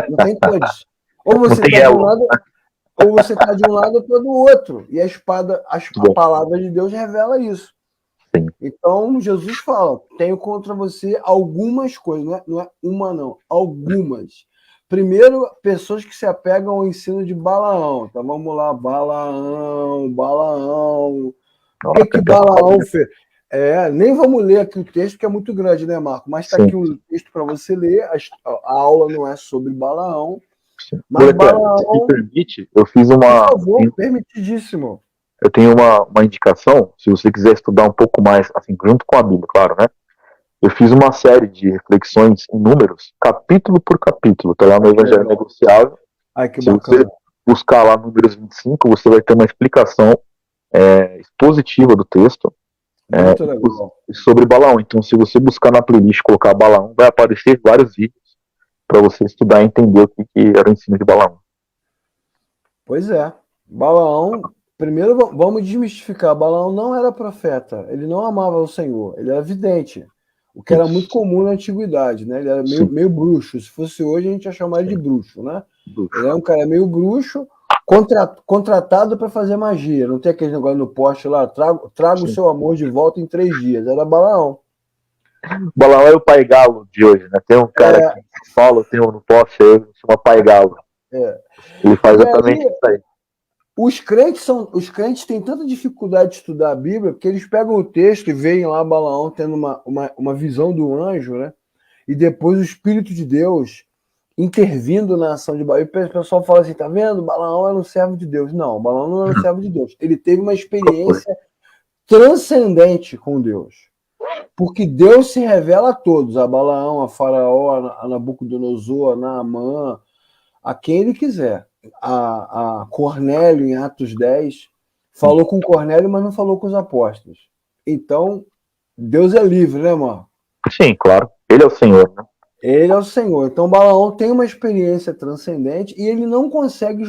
Não tem todos. Ou você está de um lado, ou você está de um lado ou do outro. E a palavra de Deus revela isso. Sim. Então, Jesus fala, tenho contra você algumas coisas, não é uma não, algumas. Primeiro, pessoas que se apegam ao ensino de Balaão. Então, vamos lá, Balaão. O que Balaão fez? Nem vamos ler aqui o texto, que é muito grande, né, Marco? Mas está aqui um texto para você ler. A aula não é sobre Balaão. Mas Balaão... Se me permite, eu fiz uma... Por favor, permitidíssimo. Eu tenho uma indicação, se você quiser estudar um pouco mais, assim, junto com a Bíblia, claro, né? Eu fiz uma série de reflexões em números, capítulo por capítulo, tá lá no Evangelho Negociável. Que bacana. Você buscar lá números 25, você vai ter uma explicação expositiva do texto sobre Balaão. Então, se você buscar na playlist, colocar Balaão, vai aparecer vários vídeos para você estudar e entender o que era o ensino de Balaão. Pois é. Balaão, primeiro vamos desmistificar. Balaão não era profeta, ele não amava o Senhor, ele era vidente. O que era muito comum na antiguidade, né? Ele era meio bruxo. Se fosse hoje, a gente ia chamar ele de bruxo, né? Ele é um cara meio bruxo, contratado para fazer magia. Não tem aquele negócio no poste lá, traga o seu amor de volta em 3 dias. Era Balaão. Balaão é o pai galo de hoje, né? Tem um cara aqui em São Paulo, tem um no poste aí, chama pai galo. Ele faz exatamente isso aí. Os crentes têm tanta dificuldade de estudar a Bíblia, porque eles pegam o texto e veem lá Balaão tendo uma visão do anjo, né? E depois o Espírito de Deus intervindo na ação de Balaão. E o pessoal fala assim, tá vendo? Balaão era um servo de Deus. Não, Balaão não era um servo de Deus. Ele teve uma experiência transcendente com Deus. Porque Deus se revela a todos, a Balaão, a Faraó, a Nabucodonosor, a Naamã, a quem ele quiser. A Cornélio, em Atos 10, falou com Cornélio, mas não falou com os apóstolos. Então, Deus é livre, né, Marco? Sim, claro. Ele é o Senhor, né? Ele é o Senhor. Então, Balaão tem uma experiência transcendente e ele não consegue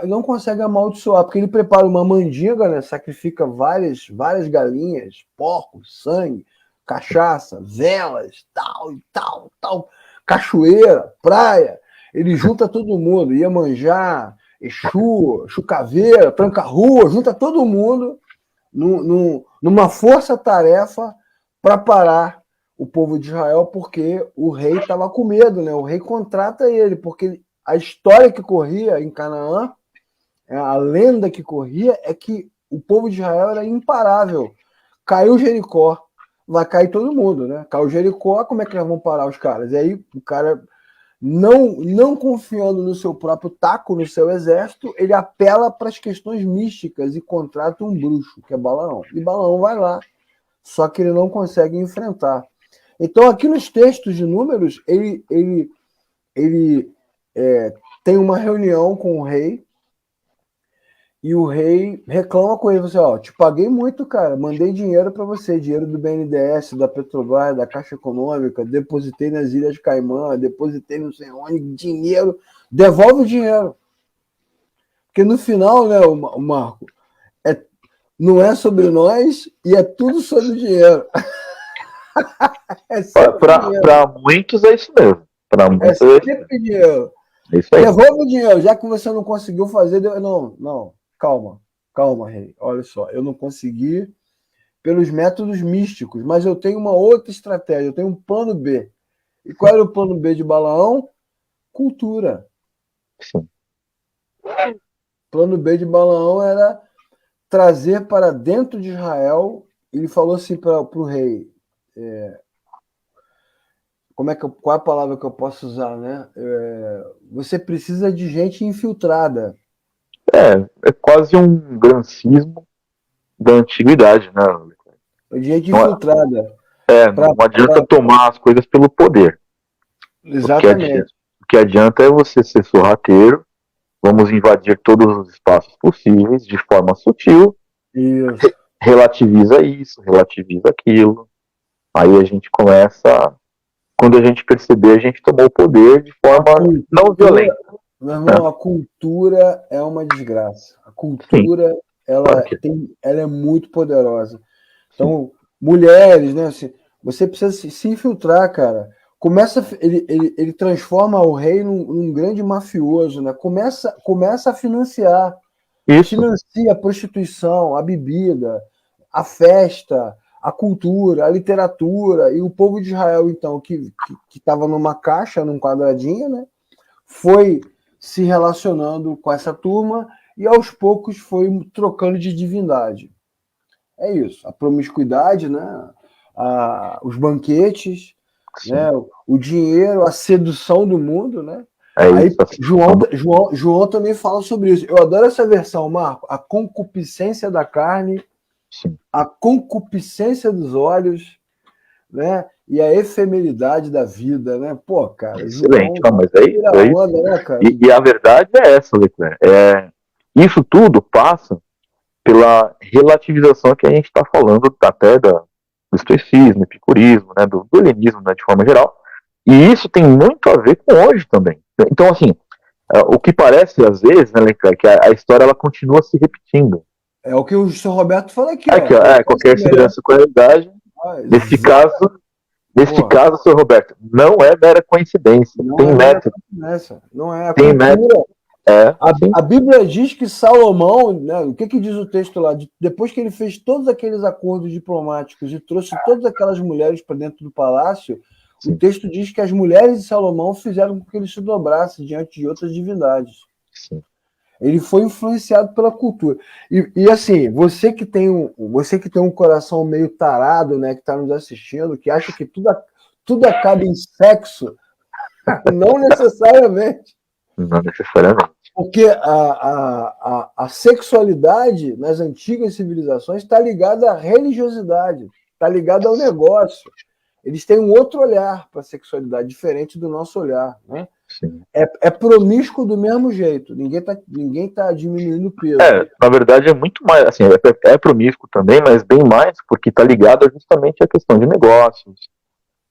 não consegue amaldiçoar, porque ele prepara uma mandinga, né? Sacrifica várias galinhas, porcos, sangue, cachaça, velas, tal, cachoeira, praia. Ele junta todo mundo, Iemanjá, Exu, Caveira, Tranca-Rua, junta todo mundo numa força-tarefa para parar o povo de Israel, porque o rei estava com medo, né? O rei contrata ele, porque a história que corria em Canaã, a lenda que corria, é que o povo de Israel era imparável. Caiu Jericó, vai cair todo mundo, né? Caiu Jericó, como é que nós vamos parar os caras? E aí o cara... Não confiando no seu próprio taco, no seu exército, ele apela para as questões místicas e contrata um bruxo, que é Balaão. E Balaão vai lá, só que ele não consegue enfrentar. Então, aqui nos textos de Números, ele tem uma reunião com o rei E o rei reclama com ele, você, ó, te paguei muito, cara, mandei dinheiro para você, dinheiro do BNDES, da Petrobras, da Caixa Econômica, depositei nas Ilhas Caimã, depositei não sei onde, dinheiro, devolve o dinheiro. Porque no final, né, o Marco, não é sobre nós e é tudo sobre o dinheiro. Para muitos é isso mesmo. Para muitos é sempre dinheiro. É isso aí. Devolve o dinheiro, já que você não conseguiu fazer. Não, calma, rei. Olha só, eu não consegui pelos métodos místicos, mas eu tenho uma outra estratégia, eu tenho um plano B. E qual era o plano B de Balaão? Cultura. Sim. O plano B de Balaão era trazer para dentro de Israel. Ele falou assim para o rei: qual é a palavra que eu posso usar, né? Você precisa de gente infiltrada. É quase um grancismo da antiguidade, né? De gente infiltrada. Não adianta tomar as coisas pelo poder. Exatamente. O que adianta é você ser sorrateiro, vamos invadir todos os espaços possíveis de forma sutil, isso. Relativiza isso, relativiza aquilo. Aí a gente começa, quando a gente perceber, a gente tomou o poder de forma não violenta. Meu irmão, a cultura é uma desgraça. A cultura, sim, ela é muito poderosa. Então, sim, mulheres, né? Assim, você precisa se infiltrar, cara. Ele transforma o rei num grande mafioso, né? Começa a financiar. Isso. Financia a prostituição, a bebida, a festa, a cultura, a literatura. E o povo de Israel, então, que estava numa caixa, num quadradinho, né? Foi se relacionando com essa turma e aos poucos foi trocando de divindade. É isso. A promiscuidade, né? Os banquetes, né? O dinheiro, a sedução do mundo, né? Aí João também fala sobre isso. Eu adoro essa versão, Marco. A concupiscência da carne, sim, a concupiscência dos olhos, né? E a efemeridade da vida, né? Pô, cara, excelente. João, mas é isso. Onda, né, cara? E a verdade é essa, Leclerc. Isso tudo passa pela relativização que a gente está falando até do estoicismo, epicurismo, né, do helenismo, né, de forma geral. E isso tem muito a ver com hoje também. Então, assim, o que parece às vezes, né, Leclerc, que a história ela continua se repetindo. É o que o senhor Roberto fala aqui. Qualquer semelhança com a realidade. Nesse caso, senhor Roberto, não é mera coincidência. Não tem método. Não é. Tem método. A Bíblia diz que Salomão, né, o que diz o texto lá? Depois que ele fez todos aqueles acordos diplomáticos e trouxe todas aquelas mulheres para dentro do palácio, sim, o texto diz que as mulheres de Salomão fizeram com que ele se dobrasse diante de outras divindades. Sim. Ele foi influenciado pela cultura. E assim, você que tem um coração meio tarado, né, que está nos assistindo, que acha que tudo acaba em sexo, não necessariamente. Não necessariamente. Porque a sexualidade nas antigas civilizações está ligada à religiosidade, está ligada ao negócio. Eles têm um outro olhar para a sexualidade, diferente do nosso olhar. Né? É promíscuo do mesmo jeito, ninguém tá diminuindo o peso. Na verdade é muito mais, assim, é promíscuo também, mas bem mais, porque está ligado justamente à questão de negócios,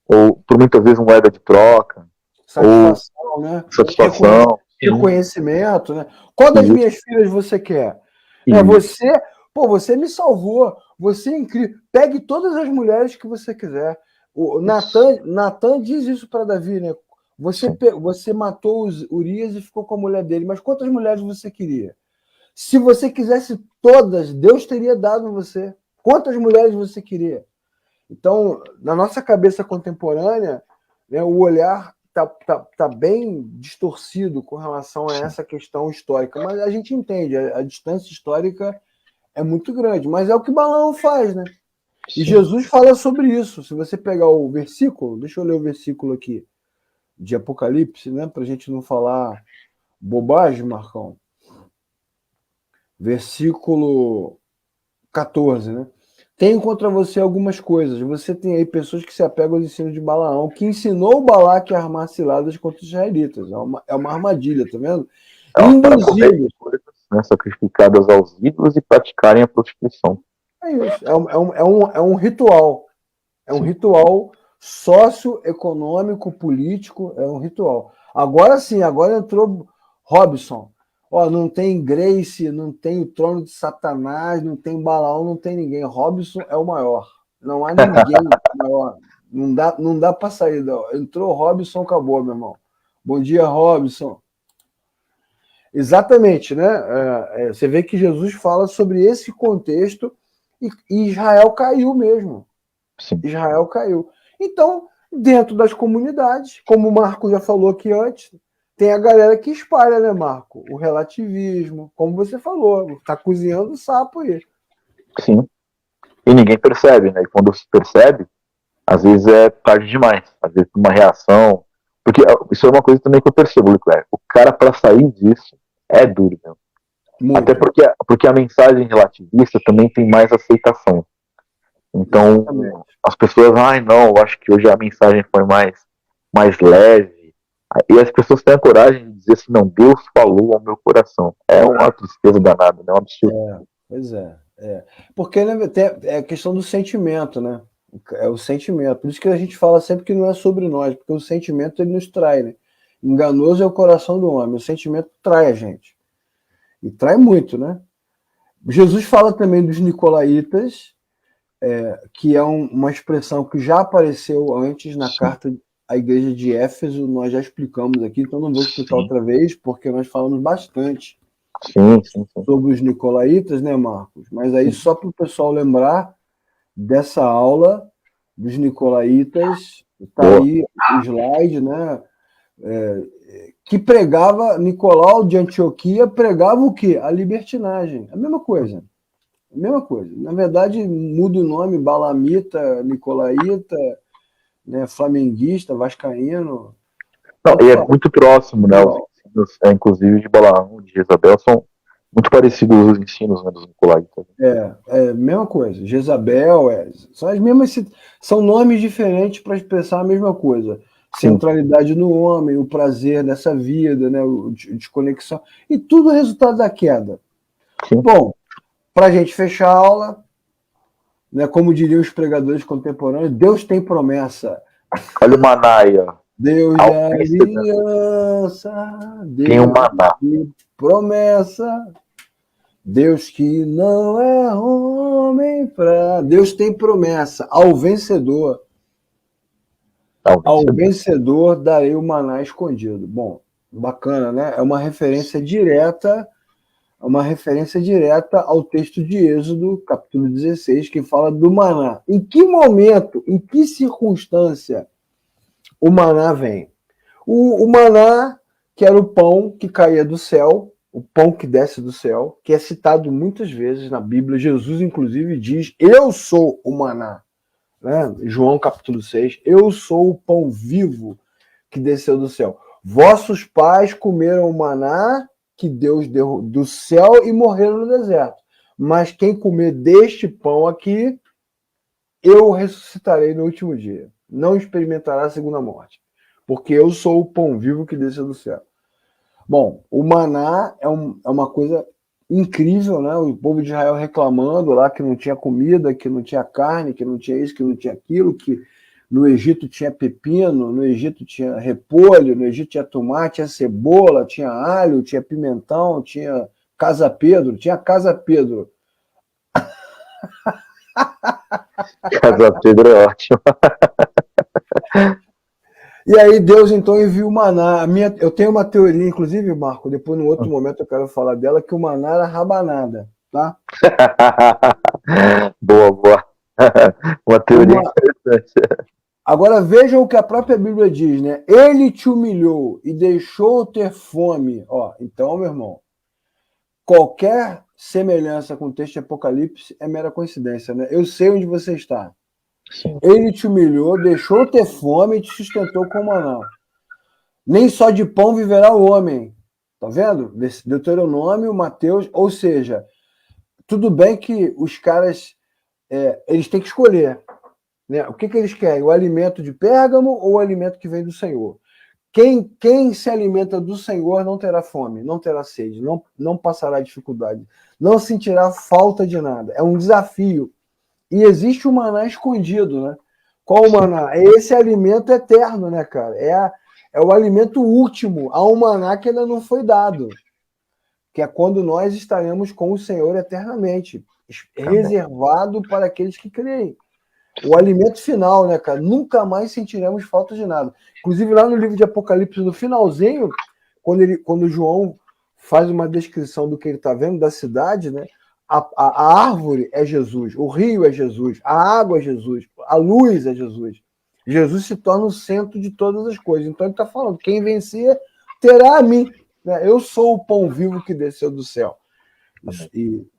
ou por muitas vezes moeda de troca. Satisfação, né? Satisfação. Reconhecimento, né? Qual das minhas filhas você quer? Você me salvou, você é incrível. Pegue todas as mulheres que você quiser. O Natan diz isso para Davi, né? Você matou Urias e ficou com a mulher dele, mas quantas mulheres você queria? Se você quisesse todas, Deus teria dado você. Quantas mulheres você queria? Então, na nossa cabeça contemporânea, né, o olhar tá bem distorcido com relação a essa questão histórica, mas a gente entende, a distância histórica é muito grande, mas é o que Balaão faz, né? Sim. E Jesus fala sobre isso. Se você pegar o versículo, deixa eu ler o versículo aqui, de Apocalipse, né, para a gente não falar bobagem, Marcão. Versículo 14, né? Tenho contra você algumas coisas. Você tem aí pessoas que se apegam aos ensinos de Balaão, que ensinou o Balaque a armar ciladas contra os israelitas. É uma armadilha, tá vendo? Induzidos. né, sacrificadas aos ídolos e praticarem a prostituição. É isso. É um ritual. É um ritual socioeconômico, político, é um ritual. Agora sim, agora entrou Robson. Ó, não tem Grace, não tem o trono de Satanás, não tem Balaão, não tem ninguém. Robson é o maior. Não há ninguém maior. Não dá para sair. Não. Entrou Robson, acabou, meu irmão. Bom dia, Robson. Exatamente, né? Você vê que Jesus fala sobre esse contexto e Israel caiu mesmo. Sim. Israel caiu. Então, dentro das comunidades, como o Marco já falou aqui antes, tem a galera que espalha, né, Marco? O relativismo, como você falou, tá cozinhando o sapo aí. Sim. E ninguém percebe, né? E quando se percebe, às vezes é tarde demais. Às vezes uma reação. Porque isso é uma coisa também que eu percebo, Leclerc. O cara, para sair disso, é duro, meu. Muito. Até porque a mensagem relativista também tem mais aceitação. Então, exatamente, as pessoas, não, eu acho que hoje a mensagem foi mais leve. E as pessoas têm a coragem de dizer assim, não, Deus falou ao meu coração. É uma tristeza danada, né? É um absurdo. Pois é. Porque né, é a questão do sentimento, né? É o sentimento. Por isso que a gente fala sempre que não é sobre nós, porque o sentimento ele nos trai, né? Enganoso é o coração do homem. O sentimento trai a gente. E trai muito, né? Jesus fala também dos nicolaítas, que é uma expressão que já apareceu antes na carta à igreja de Éfeso, nós já explicamos aqui, então não vou explicar outra vez, porque nós falamos bastante sobre os nicolaítas, né, Marcos? Mas aí, só para o pessoal lembrar dessa aula dos nicolaítas, está aí o slide, né? Que pregava, Nicolau de Antioquia pregava o quê? A libertinagem, a mesma coisa. Na verdade, muda o nome, Balamita, Nicolaíta, né, flamenguista, vascaíno. Não, e é muito próximo, né? Os ensinos, inclusive de Balaão, de Jezabel, são muito parecidos os ensinos, né, dos Nicolaitas. Mesma coisa. Jezabel, são as mesmas, são nomes diferentes para expressar a mesma coisa. Centralidade no homem, o prazer dessa vida, né, desconexão, e tudo resultado da queda. Sim. Bom, para a gente fechar a aula, né, como diriam os pregadores contemporâneos, Deus tem promessa. Olha o Manaia. Deus de aliança, Deus de promessa, Deus que não é homem pra... Deus tem promessa ao vencedor. Ao vencedor darei o maná escondido. Bom, bacana, né? É uma referência direta ao texto de Êxodo, capítulo 16, que fala do maná. Em que momento, em que circunstância o maná vem? O maná, que era o pão que caía do céu, o pão que desce do céu, que é citado muitas vezes na Bíblia. Jesus, inclusive, diz, eu sou o maná. Né? João capítulo 6, eu sou o pão vivo que desceu do céu. Vossos pais comeram o maná que Deus deu do céu e morreram no deserto. Mas quem comer deste pão aqui, eu ressuscitarei no último dia. Não experimentará a segunda morte. Porque eu sou o pão vivo que desceu do céu. Bom, o maná é uma coisa incrível, né? O povo de Israel reclamando lá que não tinha comida, que não tinha carne, que não tinha isso, que não tinha aquilo, que no Egito tinha pepino, no Egito tinha repolho, no Egito tinha tomate, tinha cebola, tinha alho, tinha pimentão, tinha Casa Pedro, Casa Pedro é ótimo. E aí Deus então envia o maná. Eu tenho uma teoria, inclusive, Marco, depois no outro momento eu quero falar dela, que o maná era rabanada, tá? Boa. Uma teoria interessante. Agora vejam o que a própria Bíblia diz, né? Ele te humilhou e deixou ter fome. Ó, então, meu irmão, qualquer semelhança com o texto de Apocalipse é mera coincidência, né? Eu sei onde você está. Sim. Ele te humilhou, deixou ter fome e te sustentou com maná. Nem só de pão viverá o homem. Tá vendo? Deuteronômio, Mateus, ou seja, tudo bem que os caras, eles têm que escolher. Né? O que eles querem? O alimento de Pérgamo ou o alimento que vem do Senhor? Quem se alimenta do Senhor não terá fome, não terá sede, não passará dificuldade, não sentirá falta de nada. É um desafio. E existe o maná escondido, né? Qual o maná? É esse alimento eterno, né, cara? É o alimento último. Há um maná que ainda não foi dado, que é quando nós estaremos com o Senhor eternamente, reservado para aqueles que creem. O alimento final, né, cara? Nunca mais sentiremos falta de nada. Inclusive, lá no livro de Apocalipse, no finalzinho, quando João faz uma descrição do que ele está vendo, da cidade, né? A árvore é Jesus, o rio é Jesus, a água é Jesus, a luz é Jesus. Jesus se torna o centro de todas as coisas. Então ele está falando, quem vencer terá a mim. Né? Eu sou o pão vivo que desceu do céu. Isso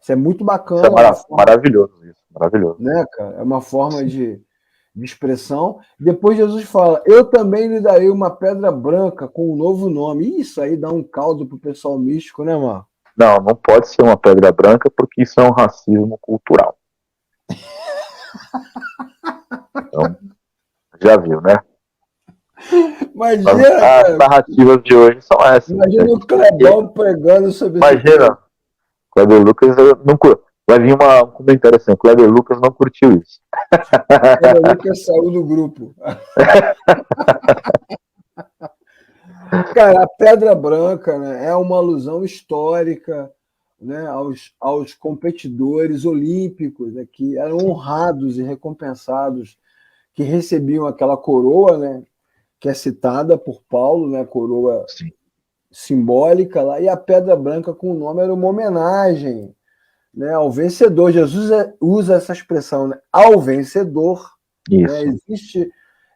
é muito bacana. Isso é maravilhoso, isso. Maravilhoso. Né, cara? É uma forma de expressão. Depois Jesus fala, eu também lhe darei uma pedra branca com um novo nome. Isso aí dá um caldo pro pessoal místico, né, mano? Não pode ser uma pedra branca, porque isso é um racismo cultural. Então, já viu, né? Imagina, as narrativas de hoje são essas. Imagina o Clebão pregando sobre isso. Imagina, Kleber Lucas vai vir um comentário assim, Kleber Lucas não curtiu isso. Kleber Lucas saiu do grupo. Cara, a Pedra Branca, né, é uma alusão histórica, né, aos competidores olímpicos, né, que eram honrados e recompensados, que recebiam aquela coroa, né, que é citada por Paulo, né, coroa simbólica lá, e a Pedra Branca com o nome era uma homenagem, né, ao vencedor. Jesus usa essa expressão, né, ao vencedor. Né,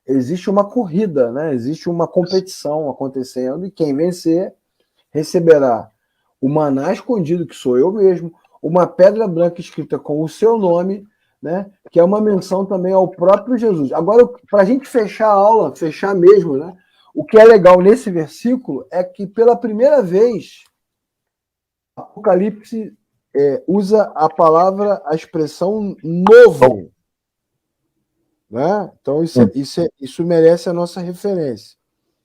existe uma corrida, né? Existe uma competição acontecendo, e quem vencer receberá o maná escondido, que sou eu mesmo, uma pedra branca escrita com o seu nome, né? Que é uma menção também ao próprio Jesus. Agora, para a gente fechar a aula, fechar mesmo, né? O que é legal nesse versículo é que, pela primeira vez, Apocalipse usa a expressão novo. Né? Então, isso merece a nossa referência.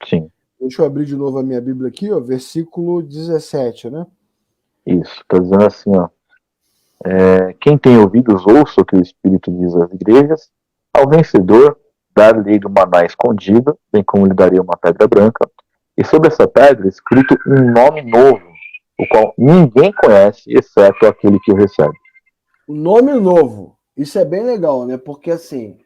Sim. Deixa eu abrir de novo a minha Bíblia aqui, ó, versículo 17, né? Isso, está dizendo assim, ó. Quem tem ouvidos, ouça o que o Espírito diz às igrejas. Ao vencedor, dar-lhe do maná escondido, bem como lhe daria uma pedra branca, e sobre essa pedra escrito um nome novo, o qual ninguém conhece, exceto aquele que o recebe. Um nome novo. Isso é bem legal, né? Porque, assim,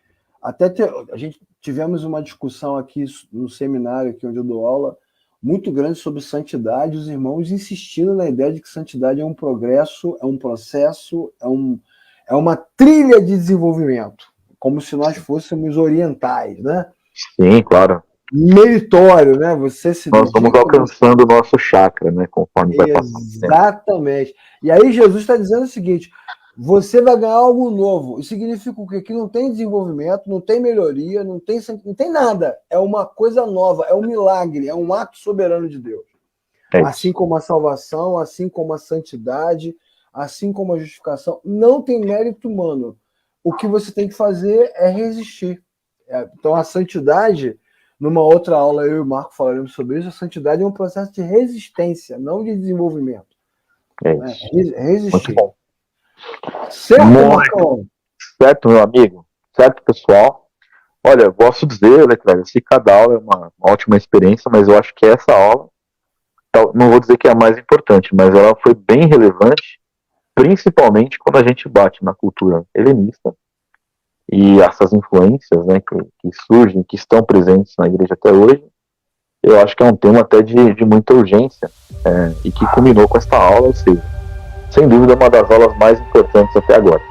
a gente tivemos uma discussão aqui no seminário, aqui onde eu dou aula, muito grande sobre santidade, os irmãos insistindo na ideia de que santidade é um progresso, é um processo, é uma trilha de desenvolvimento, como se nós fôssemos orientais, né? Sim, claro. Meritório, né? Você se Nós vamos alcançando o nosso chakra, né? Conforme vai passando. Exatamente. E aí Jesus está dizendo o seguinte: você vai ganhar algo novo. Isso significa o quê? Que não tem desenvolvimento, não tem melhoria, não tem nada. É uma coisa nova, é um milagre, é um ato soberano de Deus. Assim como a salvação, assim como a santidade, assim como a justificação, não tem mérito humano. O que você tem que fazer é resistir. Então a santidade, numa outra aula eu e o Marco falaremos sobre isso, a santidade é um processo de resistência, não de desenvolvimento. Resistir. Muito bom. Certo, Marcão? Certo, meu amigo. Certo, pessoal. Olha, eu posso dizer, Leclerc, que cada aula é uma ótima experiência, mas eu acho que essa aula, não vou dizer que é a mais importante, mas ela foi bem relevante, principalmente quando a gente bate na cultura helenista e essas influências, né, que surgem, que estão presentes na igreja até hoje. Eu acho que é um tema até de muita urgência, e que culminou com esta aula, ou seja, sem dúvida, uma das aulas mais importantes até agora.